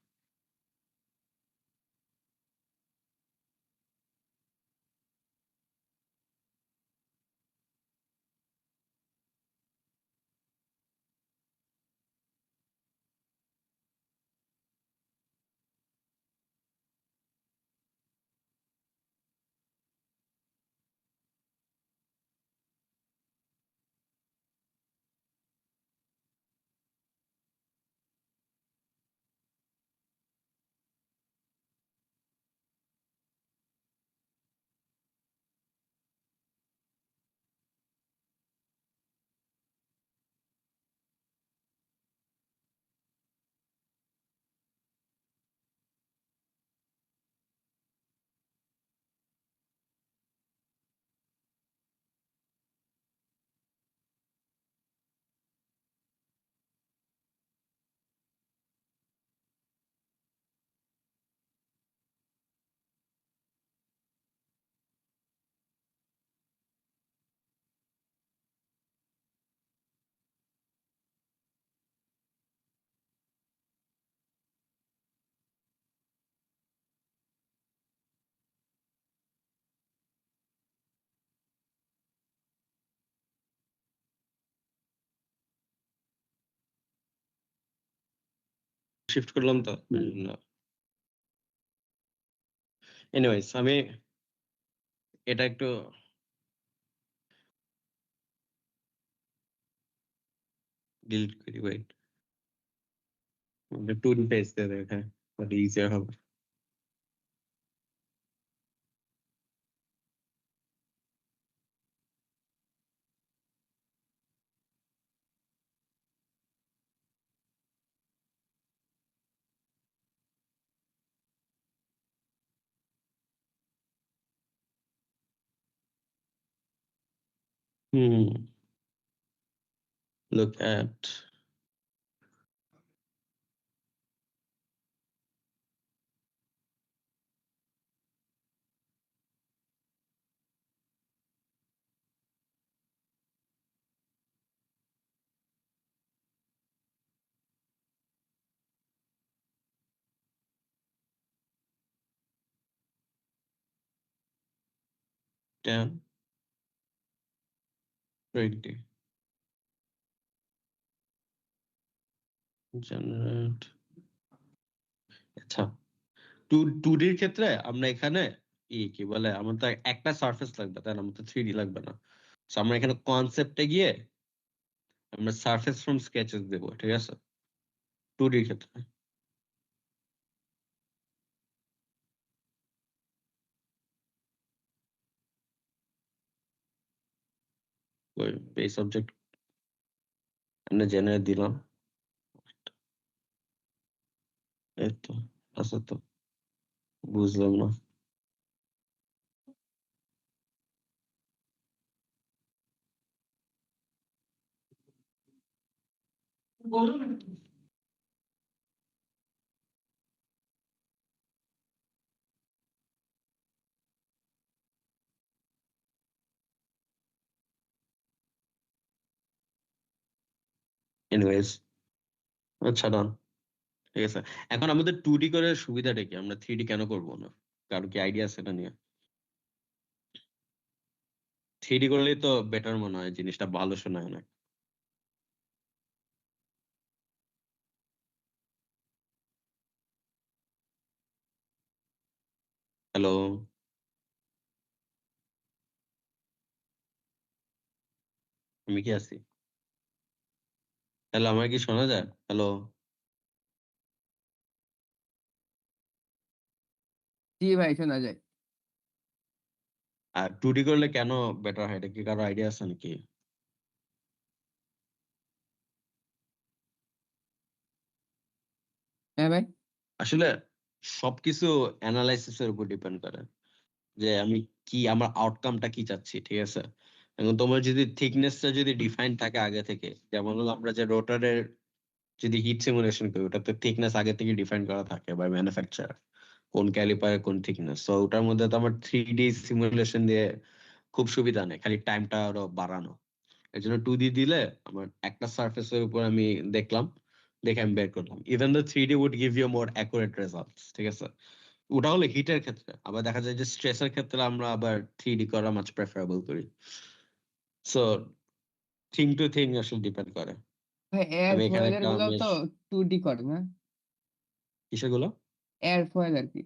শিফট করলাম তো না। এনিওয়েজ আমি এটা একটু ডিলিট করি, ওয়েট, টুল পেজ দিয়ে দেয় এখানে, বাট ইজিয়ার হবে। হুম, look at ten 20 generate আচ্ছা 2D এর ক্ষেত্রে আমরা এখানে কি বলে আমার তো একটা সারফেস লাগবে তাই না আমার তো 3D লাগবে না So আমরা এখানে কনসেপ্টে গিয়ে আমরা সারফেস ফ্রম স্কেচেস দেব ঠিক আছে 2D এর ক্ষেত্রে ওই বেস অবজেক্ট আমরা জেনারেট দিলাম এই তো আছে তো বুঝলাম না এনিওয়েজ আচ্ছা ডান ঠিক আছে এখন আমাদের 2D করে সুবিধাটা কি আমরা 3D কেন করবো না কারো কি আইডিয়া আছে এটা নিয়ে 3D করলেই তো বেটার মনে হয় জিনিসটা ভালো শোনায় অনেক হ্যালো আমি কি আছি হ্যালো আমার কি শোনা যায় হ্যালো জি ভাই শোনা যায়। আর 2D করলে কেন বেটার হয় এটা কি কারো আইডিয়া আছে নাকি হ্যাঁ ভাই। আসলে সবকিছু অ্যানালাইসিস এর উপর ডিপেন্ড করে যে আমি কি আমার আউটকামটা কি চাচ্ছি ঠিক আছে এখন তোমার যদি থিকনেসটা যদি ডিফাইন থাকে আগে থেকে যেমন হলো আমরা যে রোটারের যদি হিট সিমুলেশন করি ওটাতে থিকনেস আগে থেকে ডিফাইন করা থাকে বাই ম্যানুফ্যাকচারার কোন ক্যালিপারে কোন থিকনেস তো ওটার মধ্যে তো আমার 3D সিমুলেশন দিয়ে খুব সুবিধা নেই খালি টাইমটা আরো বাড়ানো এর জন্য 2D দিলে আমার একটা সারফেসের উপর আমি দেখলাম দেখে আমি বের করলাম even the 3D would give you more accurate results ঠিক আছে ওটা হলো হিটের ক্ষেত্রে আবার দেখা যায় যে স্ট্রেসের ক্ষেত্রে আমরা আবার 3D করা মাছ প্রেফারেবল করি সো থিং টু থিং আসলে ডিপেন্ড করে ভাই এয়ার আমি এখানে ফয়েলের একটা গুলো মেশ তো 2D করে না? কিসের গুলো এয়ার ফয়েল আর কি।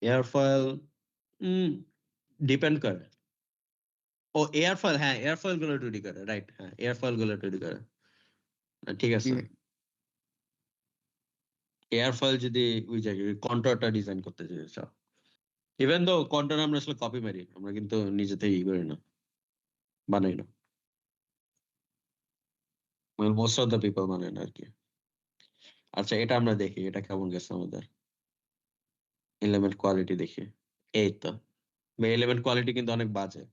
এয়ারফয়েল ডিপেন্ড করে ও এয়ারফয়েল হ্যাঁ এয়ারফয়েল গুলো 2D করে রাইট হ্যাঁ এয়ারফয়েল গুলো 2D করে ঠিক জি আছে ভাই। এয়ারফয়েল যদি ওই জায়গায় কন্ট্রোলটা ডিজাইন করতে চাও ইভেন তো কন্ট্রোল আমরা আসলে কপি মারি আমরা কিন্তু নিজে থেকে ই করি না বানাই না মোস্ট অফ দ্য পিপল বানায় না আর কি আচ্ছা এটা আমরা দেখি এটা কেমন গেছে আমাদের এলিমেন্ট কোয়ালিটি দেখি এই তো এলিমেন্ট কোয়ালিটি কিন্তু অনেক বাজে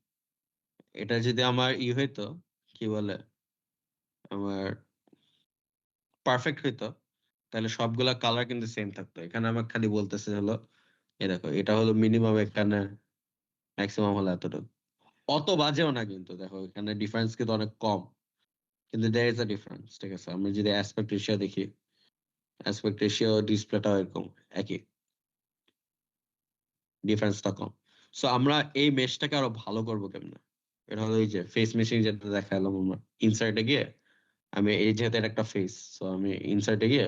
এটা যদি আমার ই হইতো কি বলে আমার পারফেক্ট হইতো তাহলে সবগুলা কালার কিন্তু সেম থাকতো এখানে আমার খালি বলতেছে হলো এ দেখো এটা হলো মিনিমাম এখানে ম্যাক্সিমাম হলো এতটুকু অত বাজেও না কিন্তু দেখো এখানে ডিফারেন্স কিন্তু অনেক কম কিন্তু দেয়ার ইজ আ ডিফারেন্স ঠিক আছে আমি যদি অ্যাসপেক্ট রেশিও দেখি অ্যাসপেক্ট রেশিও ডিসপ্লেটাও এরকম একই ডিফারেন্সটা কম সো আমরা এই মেশটাকে আরো ভালো করবো কেমনে এটা হলো এই যে ফেস মেশিং যেটা দেখালাম আমরা ইনসার্টে গিয়ে আমি এই যেহেতু এটা একটা ফেস সো আমি ইনসার্টে গিয়ে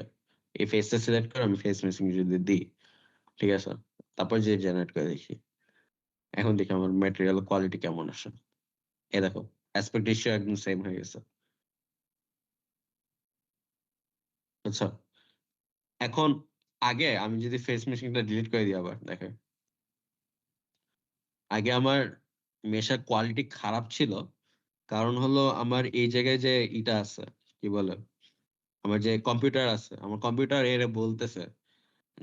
এই ফেসটা সিলেক্ট করে আমি ফেস মেশিং যদি দিই ঠিক আছে তারপর যে জেনারেট করে দেখি এখন দেখি আমার ম্যাটেরিয়াল কোয়ালিটি কেমন আসে এ দেখো অ্যাসপেক্ট রেশিও একদম সেম হয়ে গেছে আচ্ছা এখন আগে আমি যদি ফেস মেশিংটা ডিলিট করে দিই আবার দেখে আগে আমার মেশার কোয়ালিটি খারাপ ছিল কারণ হলো আমার এই জায়গায় যে ইটা আছে কি বলে আমার যে কম্পিউটার আছে আমার কম্পিউটার এর বলতেছে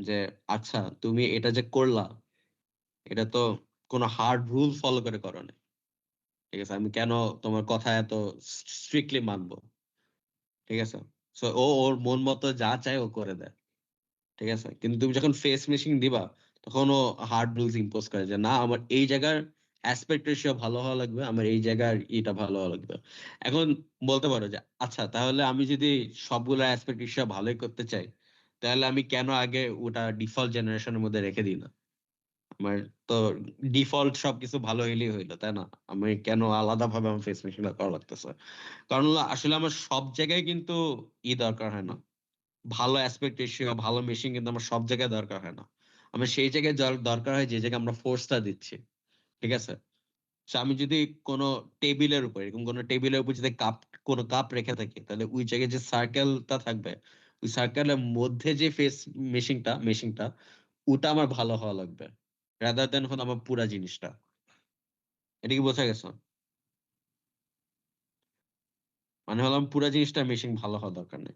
যে আচ্ছা তুমি এটা যে করলা এটা তো কোনো হার্ড রুল ফলো করে করো না ঠিক আছে? আমি কেন তোমার কথা এত স্ট্রিক্টলি মানবো? ঠিক আছে? সো ও ওর মন মতো যা চায় ও করে দেয়। ঠিক আছে? কিন্তু তুমি যখন ফেস মেশিং দিবা তখন ও হার্ড রুলস ইম্পোজ করে যে না আমার এই জায়গার অ্যাসপেক্ট রেশিও ভালো হওয়া লাগবে, আমার এই জায়গার এটা ভালো হওয়া লাগবে। এখন বলতে পারো যে আচ্ছা তাহলে আমি যদি সবগুলো অ্যাসপেক্ট রেশিও ভালোই করতে চাই তাহলে আমি কেন আগে ওটা ডিফল্ট জেনারেশনের মধ্যে রেখে দিই না? আমার তো ডিফল্ট সবকিছু ভালো হইলেই হইলো, তাই না? আমি কেন আলাদা ভাবে আমার ফেস মেশিনটা করা লাগতেছে? কারণ হলো আসলে আমার সব জায়গায় কিন্তু দরকার হয় না। ভালো অ্যাসপেক্ট রেশিও ভালো মেশিন কিন্তু আমার সব জায়গায় দরকার হয় না। আমার সেই জায়গায় দরকার হয় যে জায়গায় আমরা ফোর্সটা দিচ্ছি। ঠিক আছে? সো আমি যদি কোনো টেবিলের উপর এরকম কোনো টেবিলের উপর যদি কোনো কাপ রেখে থাকি তাহলে ওই জায়গায় যে সার্কেলটা থাকবে ওই সার্কেলের মধ্যে যে ফেস মেশিনটা ওটা আমার ভালো হওয়া লাগবে রাদার দেন হলো আমার পুরা জিনিসটা। এটা কি বোঝা গেছে? মানে হলো আমার পুরা জিনিসটা মেশিন ভালো হওয়া দরকার নেই।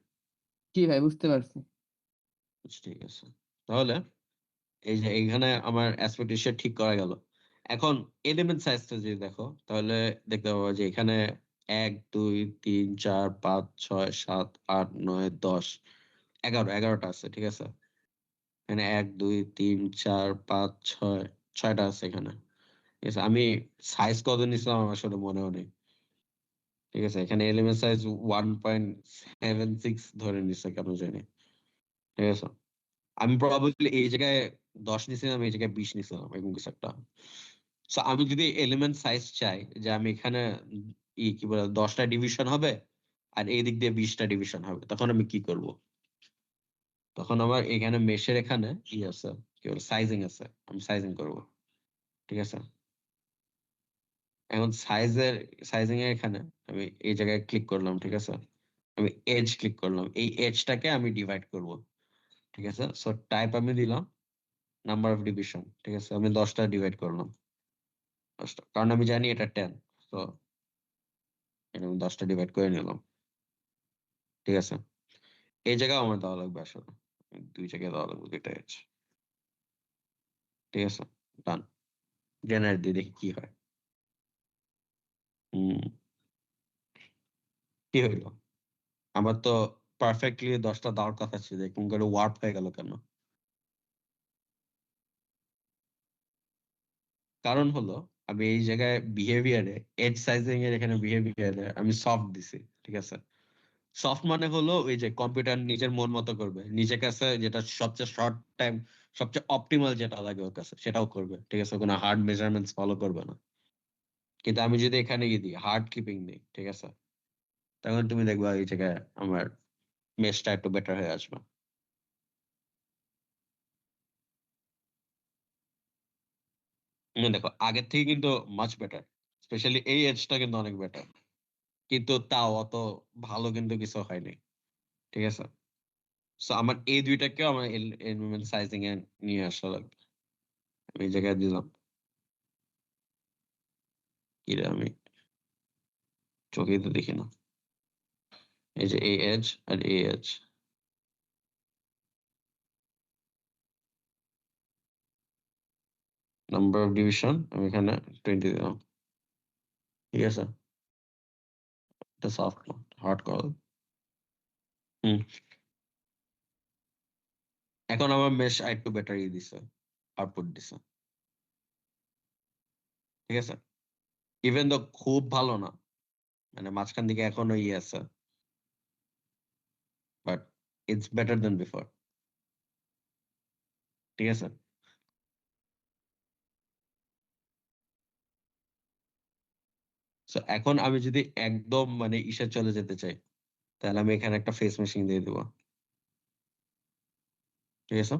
জি ভাই, বুঝতে পারছি। ঠিক আছে, তাহলে এই যে এইখানে আমার অ্যাসপেক্ট রেশিও ঠিক করা গেল। এখন এলিমেন্ট সাইজটা যদি দেখো তাহলে দেখতে পাবো যে এখানে 1 2 3 4 5 6 7 8 9 10 11টা আছে। ঠিক আছে? এখানে 1 2 3 4 5 6 6টা আছে এখানে। ঠিক আছে? আমি সাইজ কত নিছিলাম আমার আসলে মনেও নেই। ঠিক আছে? এখানে এলিমেন্ট সাইজ 1.76 ধরে নিচ্ছে কেন জানি। ঠিক আছে? আমি প্রবাবলি এই জায়গায় 10 নিছিলাম, এই জায়গায় 20 নিছিলাম, এরকম কিছু একটা। সো আমি যদি এলিমেন্ট সাইজ চাই যে আমি এখানে কি বলে 10টা ডিভিশন হবে আর এই দিক দিয়ে 20টা ডিভিশন হবে, তখন আমি কি করব? তখন আমার এখানে মেশের এখানে কি আছে, কি বলে সাইজিং আছে, আমি সাইজিং করব। ঠিক আছে? এখন সাইজিং এর এখানে আমি এই জায়গায় ক্লিক করলাম। ঠিক আছে? আমি এজ ক্লিক করলাম, এই এজটাকে আমি ডিভাইড করব। ঠিক আছে? সো টাইপ আমি দিলাম নাম্বার অফ ডিভিশন। ঠিক আছে? আমি 10টা ডিভাইড করলাম, 10টা, কারণ আমি জানি এটা 10। তো আমি 10টা ডিভাইড করে নিলাম। ঠিক আছে? এই জায়গায় আমার দেওয়া লাগবে আসলে, দুই জায়গায় দেওয়া লাগবে, দুইটা এজ। ঠিক আছে? ডান। জেনারেট দিয়ে দেখি কি হয়। হম, কি হইলো? আমার তো পারফেক্টলি 10টা দেওয়ার কথা ছিল, এরকম করে ওয়ার্প হয়ে গেল কেন? কারণ হলো আমি এই জায়গায় বিহেভিয়ারে এজ সাইজিং এর এখানে বিহেভিয়ারে আমি সফট দিছি। ঠিক আছে? সফট মানে হলো ওই যে কম্পিউটার নিজের মন মতো করবে, নিজের কাছে যেটা সবচেয়ে শর্ট টাইম সবচেয়ে অপটিমাল যেটা লাগে ওর কাছে সেটাও করবে। ঠিক আছে? কোনো হার্ড মেজারমেন্টস ফলো করবে না। কিন্তু আমি যদি এখানে গিয়ে দিই হার্ড কিপিং দিই, ঠিক আছে, তখন তুমি দেখবা এই জায়গায় আমার মেশটা একটু বেটার হয়ে আসবে। দেখো আগের থেকে কিন্তু মাচ বেটার, স্পেশালি এই এজটা কিন্তু অনেক বেটার, কিন্তু তাও অত ভালো কিন্তু কিছু হয়নি। ঠিক আছে? সো আমার এই দুইটাকেও আমার এলিমেন্ট সাইজিং এ নিয়ে আসা লাগবে। আমি এই জায়গায় দিলাম কি রে, আমি চোখেই তো দেখি না। এই যে এই এজ আর এই এজ, নাম্বার অফ ডিভিশন আমি এখানে 20 দিলাম। ঠিক আছে? এটা সফট হার্ড কল। হুম, এখন আমার মেশ আরেকটু বেটার দিছে, আউটপুট দিছে। ঠিক আছে? ইভেন তো খুব ভালো না, মানে মাঝখান দিকে এখনো আছে, but it's better then before. ঠিক আছে? সো এখন আমি যদি একদম মানে ইসে চলে যেতে চাই তাহলে আমি এখানে একটা ফেস মেশিন দিয়ে দিব। ঠিক আছে?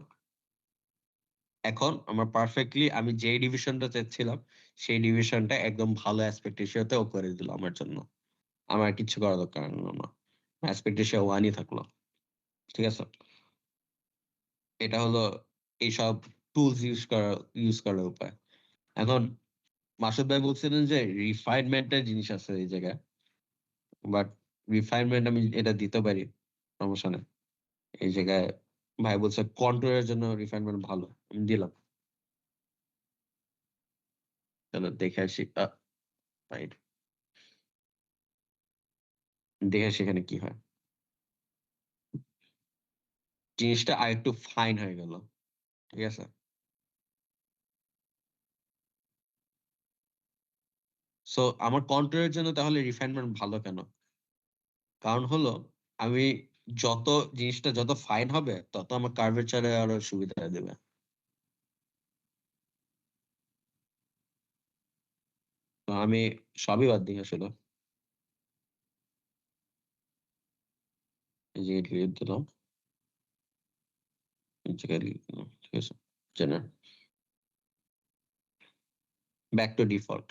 এখন আমার পারফেক্টলি আমি যে ডিভিশনটা চাচ্ছিলাম সেই ডিভিশনটা একদম ভালো অ্যাসপেক্ট রেশিওতেও করে দিল আমার জন্য। আমার আর কিছু করা দরকার হলো না, অ্যাসপেক্ট রেশিও 1ই থাকলো। ঠিক আছে? এটা হলো এইসব টুলস ইউজ করার উপায়। এখন মাসুদ ভাই বলছিলেন যে রিফাইনমেন্টের জিনিস আছে এই জায়গায়, বাট রিফাইনমেন্ট আমি এটা দিতে পারি, সমস্যা নেই। এই জায়গায় ভাই বলছে কন্ট্রোলের জন্য রিফাইনমেন্ট ভালো, আমি দিলাম। চলো দেখে আসি। দেখে সেখানে কি হয়, জিনিসটা আরেকটু ফাইন হয়ে গেল, ঠিক আছে। সো আমার কন্ট্রোলের জন্য তাহলে রিফাইনমেন্ট ভালো কেন? কারণ হলো আমি যত জিনিসটা যত ফাইন হবে তত আমার কার্ভেচারে আরো সুবিধা দেবে। তো আমি সবই বাদ দিই আসলে, এই যে delete দিলাম, এই জায়গায় delete দিলাম, ঠিক আছে, general back to default.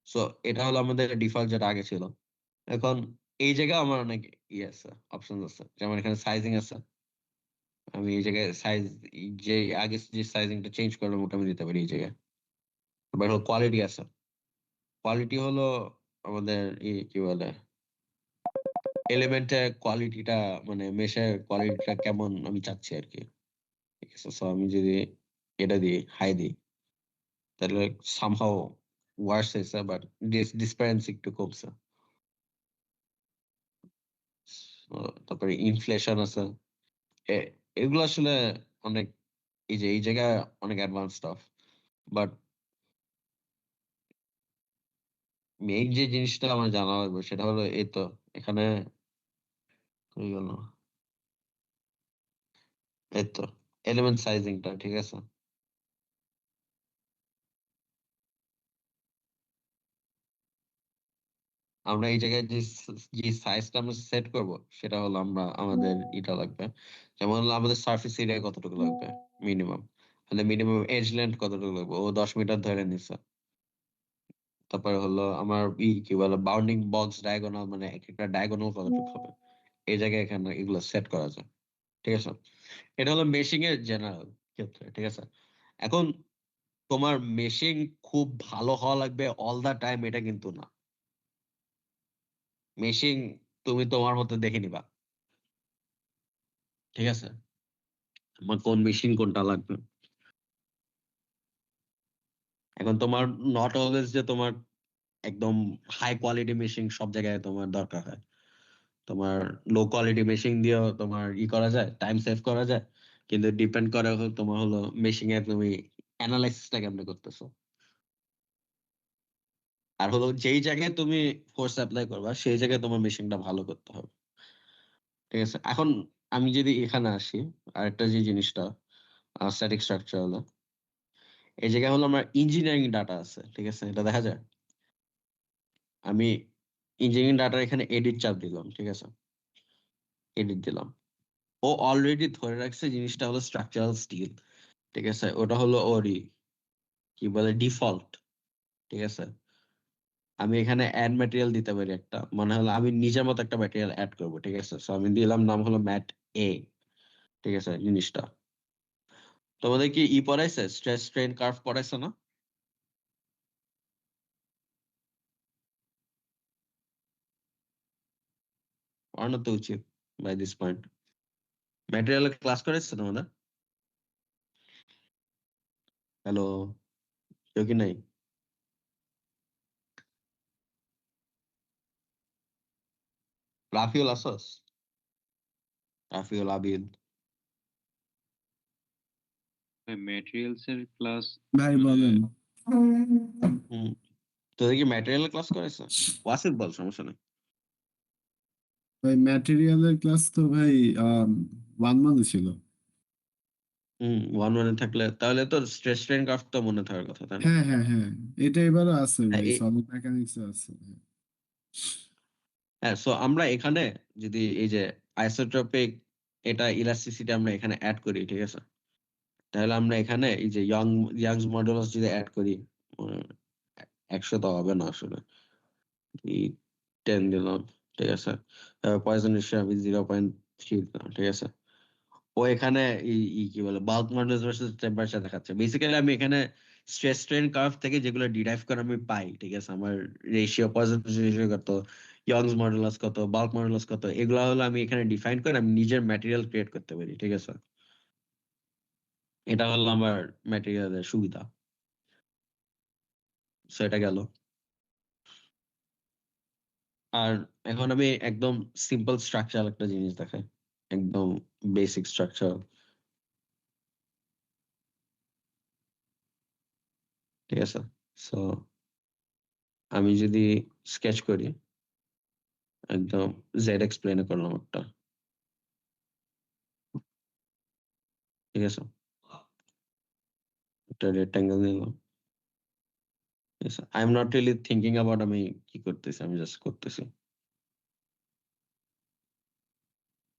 So এটা হলো আমাদের ডিফল্ট যেটা আগে ছিল। এখন এই জায়গায় আমার অনেক ইয়ে আছে, অপশন আছে, যেমন এখানে সাইজিং আছে, আমি এই জায়গায় সাইজ যে আগে যে সাইজিংটা চেঞ্জ করলাম ওটা আমি দিতে পারি এই জায়গায়। আবার হলো কোয়ালিটি আছে, কোয়ালিটি হলো আমাদের কি বলে এলিমেন্টের কোয়ালিটিটা, মানে মেশের কোয়ালিটিটা কেমন আমি চাচ্ছি আর কি, ঠিক আছে। সো আমি যদি এটা দিই হাই দিই তাহলে সামহাও ওয়ার্স হয়েছে, বাট ডিসপারেন্সি একটু কমছে। So, তারপরে ইনফ্লেশন আছে, এগুলো আসলে অনেক, এই যে এই জায়গায় অনেক অ্যাডভান্স স্টাফ, বাট মেইন যে জিনিসটা আমার জানা লাগবে সেটা হলো এই তো এখানে হয়ে গেল, এই তো এলিমেন্ট সাইজিংটা, ঠিক আছে। আমরা এই জায়গায় যে সাইজটা আমরা সেট করব সেটা হলো আমরা আমাদের এটা লাগবে, যেমন হলো আমাদের সার্ফেস এরিয়া কতটুকু লাগবে মিনিমাম, মানে মিনিমাম এজ লেন্থ কতটুকু লাগবে, ও 10 মিটার ধরে নিছে। তারপরে হলো আমার কি বলে বাউন্ডিং বক্স ডায়াগোনাল, মানে এক একটা ডায়াগোনাল কতটুকু হবে, এই জায়গায় এখানে এগুলো সেট করা যায়, ঠিক আছে। এটা হলো মেশিং এর জেনারেল ক্ষেত্রে, ঠিক আছে। এখন তোমার মেশিং খুব ভালো হওয়া লাগবে অল দা টাইম এটা কিন্তু না। মেশিং তুমি তোমার মতো দেখে নিবা, ঠিক আছে, আমার কোন মেশিন কোনটা লাগবে। এখন তোমার নট অলওয়েজ যে তোমার একদম হাই কোয়ালিটি মেশিন সব জায়গায় তোমার দরকার হয়, তোমার লো কোয়ালিটি মেশিন দিয়েও তোমার করা যায়, টাইম সেভ করা যায়, কিন্তু ডিপেন্ড করে তোমার হলো মেশিন এর তুমি অ্যানালাইসিসটা কেমনে করতেছো, আর হলো যেই জায়গায় তুমি ফোর্স অ্যাপ্লাই করবা সেই জায়গায় তোমার মেশিনটা ভালো করতে হবে, ঠিক আছে। এখন আমি যদি এখানে আসি, আরেকটা যে জিনিসটা স্ট্যাটিক স্ট্রাকচার হলো এই জায়গায় হলো আমার ইঞ্জিনিয়ারিং ডাটা আছে, ঠিক আছে, এটা দেখা যায়। আমি ইঞ্জিনিয়ারিং ডাটা এখানে এডিট চাপ দিলাম, ঠিক আছে, এডিট দিলাম, ও অলরেডি ধরে রাখছে জিনিসটা হলো স্ট্রাকচারাল স্টিল, ঠিক আছে, ওটা হলো ওরই কি বলে ডিফল্ট, ঠিক আছে। আমি এখানে অ্যাড ম্যাটেরিয়াল দিতে পারি একটা, মানে হলো আমি নিজের মতো একটা ম্যাটেরিয়াল অ্যাড করবো, ঠিক আছে। সো আমি দিলাম নাম হলো ম্যাট এ, ঠিক আছে। জিনিসটা তোমাদের কি পড়াইছে, স্ট্রেস স্ট্রেন কার্ভ পড়াইছে না? পড়ানো তো উচিত by this point. Material class করেছে তোমাদের? হ্যালো, কেউ কি নাই? রাফিউল আসস? রাফিউল, আবিদ? ম্যাটেরিয়ালস এর ক্লাস ভাই বলেন। হম, তোদের কি ম্যাটেরিয়াল ক্লাস করেছে? ওয়াসিফ বল, সমস্যা নেই। ভাই ম্যাটেরিয়ালের ক্লাস তো ভাই 1 মান্থ ছিল। ওয়ান ওয়ানে থাকলে তাহলে তো স্ট্রেস স্ট্রেন কার্ভ তো মনে থাকার কথা, তাই না? হ্যাঁ হ্যাঁ হ্যাঁ, এটা এবারও আছে হ্যাঁ, ভাই, সলিড মেকানিক্স আছে। হ্যাঁ, সো আমরা এখানে যদি এই যে আইসোট্রপিক এটা ইলাস্টিসিটি আমরা এখানে অ্যাড করি, ঠিক আছে, তাহলে আমরা এখানে এই যে ইয়াংস মডুলাস যদি অ্যাড করি, 100 তো হবে না আসলে, এই 10 দিলাম, ঠিক আছে। পয়জন রেশিও আমি 0.3 দিলাম, ঠিক আছে। ও এখানে কি বলে বাল্ক মডুলাস ভার্সেস টেম্পারেচার দেখাচ্ছে। বেসিক্যালি আমি এখানে স্ট্রেস স্ট্রেন কার্ভ থেকে যেগুলো ডিরাইভ করে আমি পাই, ঠিক আছে, আমার রেশিও পয়জন রেশিও কত, ইয়ংস মডুলাস কত, বাল্ক মডুলাস কত, এগুলো হলো আমি এখানে ডিফাইন করে আমি নিজের ম্যাটেরিয়াল ক্রিয়েট করতে পারি, ঠিক আছে। এটা হলো আমার ম্যাটেরিয়ালের সুবিধা। সো এটা গেল। আর এখন আমি একদম সিম্পল স্ট্রাকচার একটা জিনিস দেখাই, একদম বেসিক স্ট্রাকচার। ঠিক আছে, সো আমি যদি স্কেচ করি, একদম জেড এক্সপ্লেনে করলাম একটা। ঠিক আছে, একটা রেক্টাঙ্গেল নিলাম। I am not really thinking about আমি কি করতেছি, আমি জাস্ট করতেছি।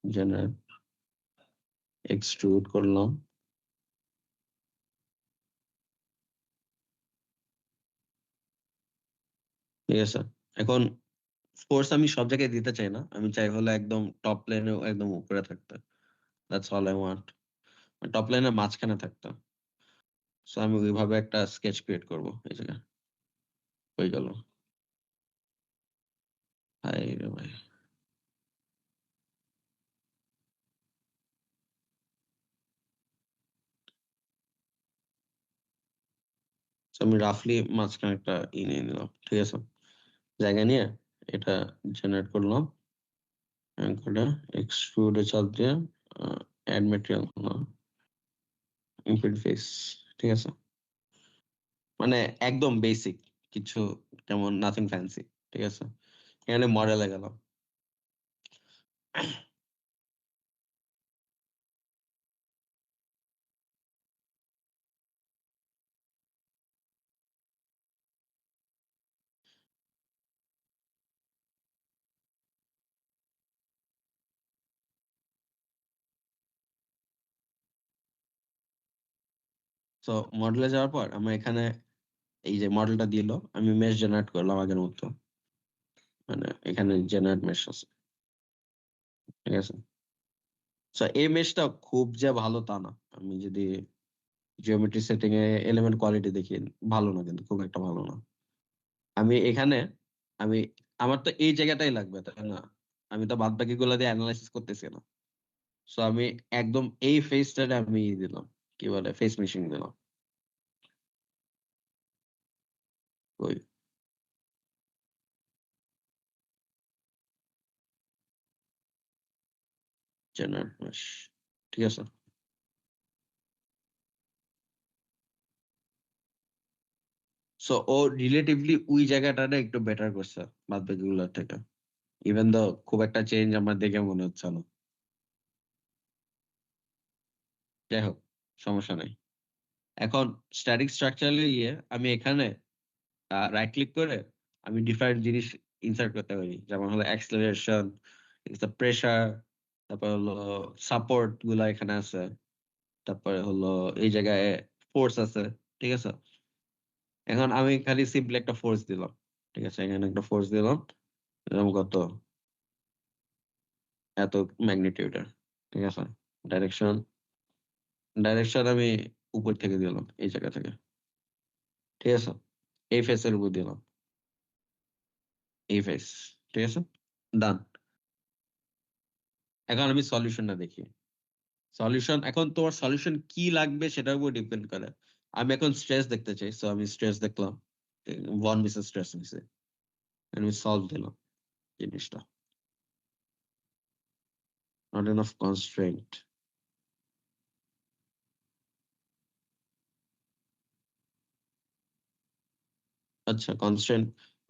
জেনারেট, এক্সট্রুড করলাম। ঠিক আছে, এখন ফোর্স আমি সব জায়গায় দিতে চাই না, আমি চাই হলো একদম টপ প্লেনে একদম উপরে থাকতে। That's all I want, top প্লেনের মাঝখানে থাকতে। সো আমি ওইভাবে একটা স্কেচ ক্রিয়েট করবো। এই জায়গায় হয়ে গেল। হাই রে ভাই, So আমি রাফলি মাঝখানে একটা নিয়ে নিলাম। ঠিক আছে, জায়গা নিয়ে এটা জেনারেট করলাম, করে এক্সট্রুডে চাপ দিয়ে অ্যাড ম্যাটেরিয়াল ইনপুট ফেস। ঠিক আছে, মানে একদম বেসিক কিছু, তেমন নাথিং ফ্যান্সি। ঠিক আছে, এখানে মডেলে গেলাম। তো মডেলে যাওয়ার পর আমরা এখানে এই যে মডেলটা দিল, আমি মেশ জেনারেট করলাম আগের মতো, মানে এখানে জেনারেট মেশ আছে। ঠিক আছে, তো এই মেশটা খুব যে ভালো তা না। আমি যদি জিওমেট্রি সেটিং এ এলিমেন্ট কোয়ালিটি দেখি, ভালো না, কিন্তু খুব একটা ভালো না। আমি এখানে আমি আমার তো এই জায়গাটাই লাগবে, তাই না? আমি তো বাদ বাকি গুলো দিয়ে অ্যানালাইসিস করতেছি না। সো আমি একদম এই ফেসটারে আমি দিলাম, কি বলে, ফেস মেশিং দিলাম। ওই জেনারেট মেশ। ঠিক আছে, সো ও রিলেটিভলি ওই জায়গাটাতে একটু বেটার করছে বাদ বাকি গুলোর থেকে, ইভেন দো খুব একটা চেঞ্জ আমার দেখে মনে হচ্ছে না। যাই হোক, সমস্যা নেই। এখন স্ট্যাটিক স্ট্রাকচারে গিয়ে আমি এখানে রাইট ক্লিক করে আমি ডিফারেন্ট জিনিস ইনসার্ট করতে পারি, যেমন হলো অ্যাক্সেলারেশন, প্রেসার, তারপর হলো সাপোর্ট গুলা এখানে আছে, তারপরে হলো এই জায়গায় ফোর্স আছে। ঠিক আছে, এখন আমি খালি সিম্পলি একটা ফোর্স দিলাম। ঠিক আছে, এখানে একটা ফোর্স দিলাম, এরকম কত, এত ম্যাগনিটিউডের। ঠিক আছে, ডাইরেকশন, ডাইরেকশন আমি উপর থেকে দিলাম, এই জায়গা থেকে। ঠিক আছে, এই ফেসের উপর দিলাম, এই ফেস। ঠিক আছে, ডান। এখন আমি সলিউশনটা দেখি। সলিউশন, এখন তোমার সলিউশন কি লাগবে সেটার উপর ডিপেন্ড করে। আমি এখন স্ট্রেস দেখতে চাই, সো আমি স্ট্রেস দেখলাম, ওয়ান বিসিস স্ট্রেস নিছে, আমি সলভ দিলাম জিনিসটা। Not enough constraint. আচ্ছা, কনস্ট্রেন্ট।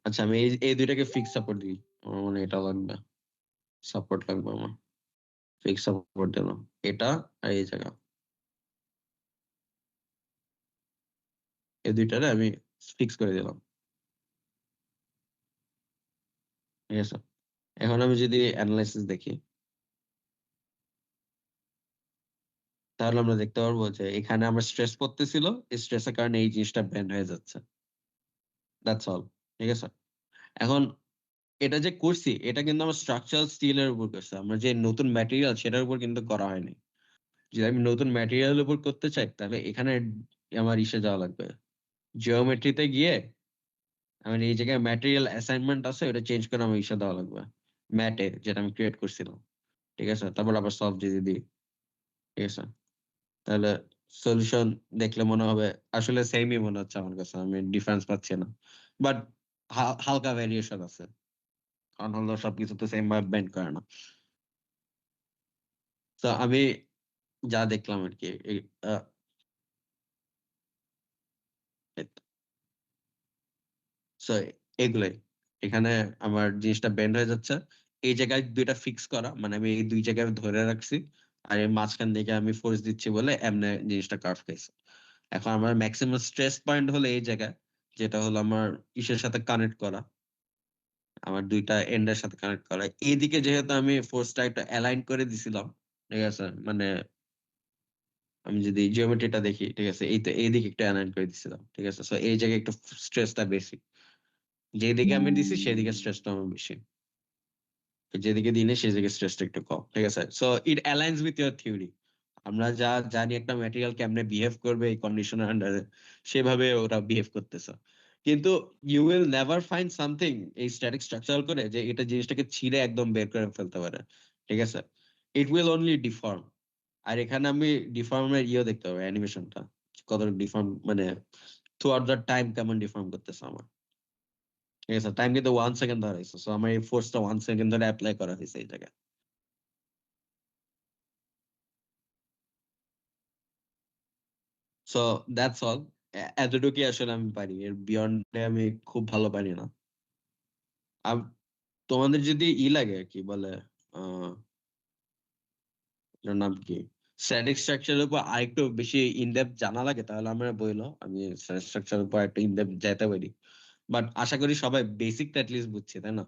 আচ্ছা, আমি এই দুইটাকে ফিক্স সাপোর্ট দিই, আমার মনে হয় এটা লাগবে, সাপোর্ট লাগবে আমার। ফিক্স সাপোর্ট দিলাম, এটা আর এই জায়গা, এই দুইটারে আমি ফিক্স করে দিলাম। ঠিক আছে, এখন আমি যদি অ্যানালাইসিস দেখি, তাহলে আমরা দেখতে পারবো যে এখানে আমার স্ট্রেস পড়তেছিল, এই স্ট্রেসের কারণে এই জিনিসটা ব্যান্ড হয়ে যাচ্ছে। That's all. ঠিক আছে, এখন এটা যে করছি, এটা কিন্তু আমার স্ট্রাকচারাল স্টিলের উপর করছে, আমরা যে নতুন ম্যাটেরিয়াল সেটার উপর কিন্তু করা হয়নি। যদি আমি নতুন ম্যাটেরিয়ালের উপর করতে চাই, তাহলে এখানে আমার ইসে যাওয়া লাগবে, জিওমেট্রিতে গিয়ে আমার এই জায়গায় ম্যাটেরিয়াল অ্যাসাইনমেন্ট আছে, ওটা চেঞ্জ করে আমার ইসে দেওয়া লাগবে, ম্যাটে, যেটা আমি ক্রিয়েট করছিলাম। ঠিক আছে, তারপর আবার সলভ যদি দিই। ঠিক আছে, তাহলে সলিউশন দেখলে মনে হবে আসলে সেমই মনে হচ্ছে আমার কাছে, আমি ডিফারেন্স পাচ্ছি না, বাট হালকা ভ্যারিয়েশন আছে, কারণ হলো সবকিছু তো সেম ভাবে বেন্ড করে না। তো আমি যা দেখলাম আর কি সো এগুলাই এখানে আমার জিনিসটা বেন্ড হয়ে যাচ্ছে। এই জায়গায় দুইটা ফিক্স করা, মানে আমি এই দুই জায়গায় ধরে রাখছি, আর এর মাঝখান থেকে আমি ফোর্স দিচ্ছি বলে এমনি জিনিসটা কার্ভ খাইছে। এখন আমার ম্যাক্সিমাম স্ট্রেস পয়েন্ট হলো এই জায়গায়, যেটা হলো আমার ইসের সাথে কানেক্ট করা, আমার দুইটা এন্ডের সাথে কানেক্ট করা। এইদিকে যেহেতু আমি ফোর্সটা একটু অ্যালাইন করে দিছিলাম, ঠিক আছে, মানে আমি যদি জিওমেট্রিটা দেখি, ঠিক আছে, এই তো এইদিকে একটু অ্যালাইন করে দিছিলাম, ঠিক আছে। সো এই জায়গায় একটু স্ট্রেসটা বেশি, যেদিকে আমি দিছি সেদিকে স্ট্রেসটা আমার বেশি, যেদিকে দিনে সেদিকে স্ট্রেসটা একটু কম, ঠিক আছে। So it aligns with your theory. আমরা যা জানি একটা ম্যাটেরিয়াল কেমনে বিহেভ করবে এই কন্ডিশনের আন্ডারে, সেভাবে ওরা বিহেভ করতেছে। কিন্তু you will never find something এই স্ট্যাটিক স্ট্রাকচারাল করে যে এটা জিনিসটাকে ছিঁড়ে একদম বের করে ফেলতে পারে, ঠিক আছে। It will only deform. আর এখানে আমি ডিফর্মের দেখতে হবে, অ্যানিমেশনটা কত ডিফর্ম, মানে থ্রু আউট দ্য টাইম কেমন ডিফর্ম করতেছে আমার, ঠিক আছে। টাইম কিন্তু 1 সেকেন্ড ধরে আছে, সো আমার এই ফোর্সটা 1 সেকেন্ড ধরে অ্যাপ্লাই করা হয়েছে এই জায়গায়। So that's all. এতটুকুই আসলে আমি পারি, এর বিয়ন্ডে আমি খুব ভালো পারি না। তোমাদের যদি লাগে কি বলে এটার নাম কি, স্ট্যাটিক স্ট্রাকচারের উপর আরেকটু বেশি ইনডেপথ জানা লাগে, তাহলে আমরা বইলো, আমি স্ট্যাটিক স্ট্রাকচারের উপর একটু ইনডেপথ যেতে পারি। বাট আশা করি সবাই বেসিকটা অ্যাটলিস্ট বুঝছে, তাই না?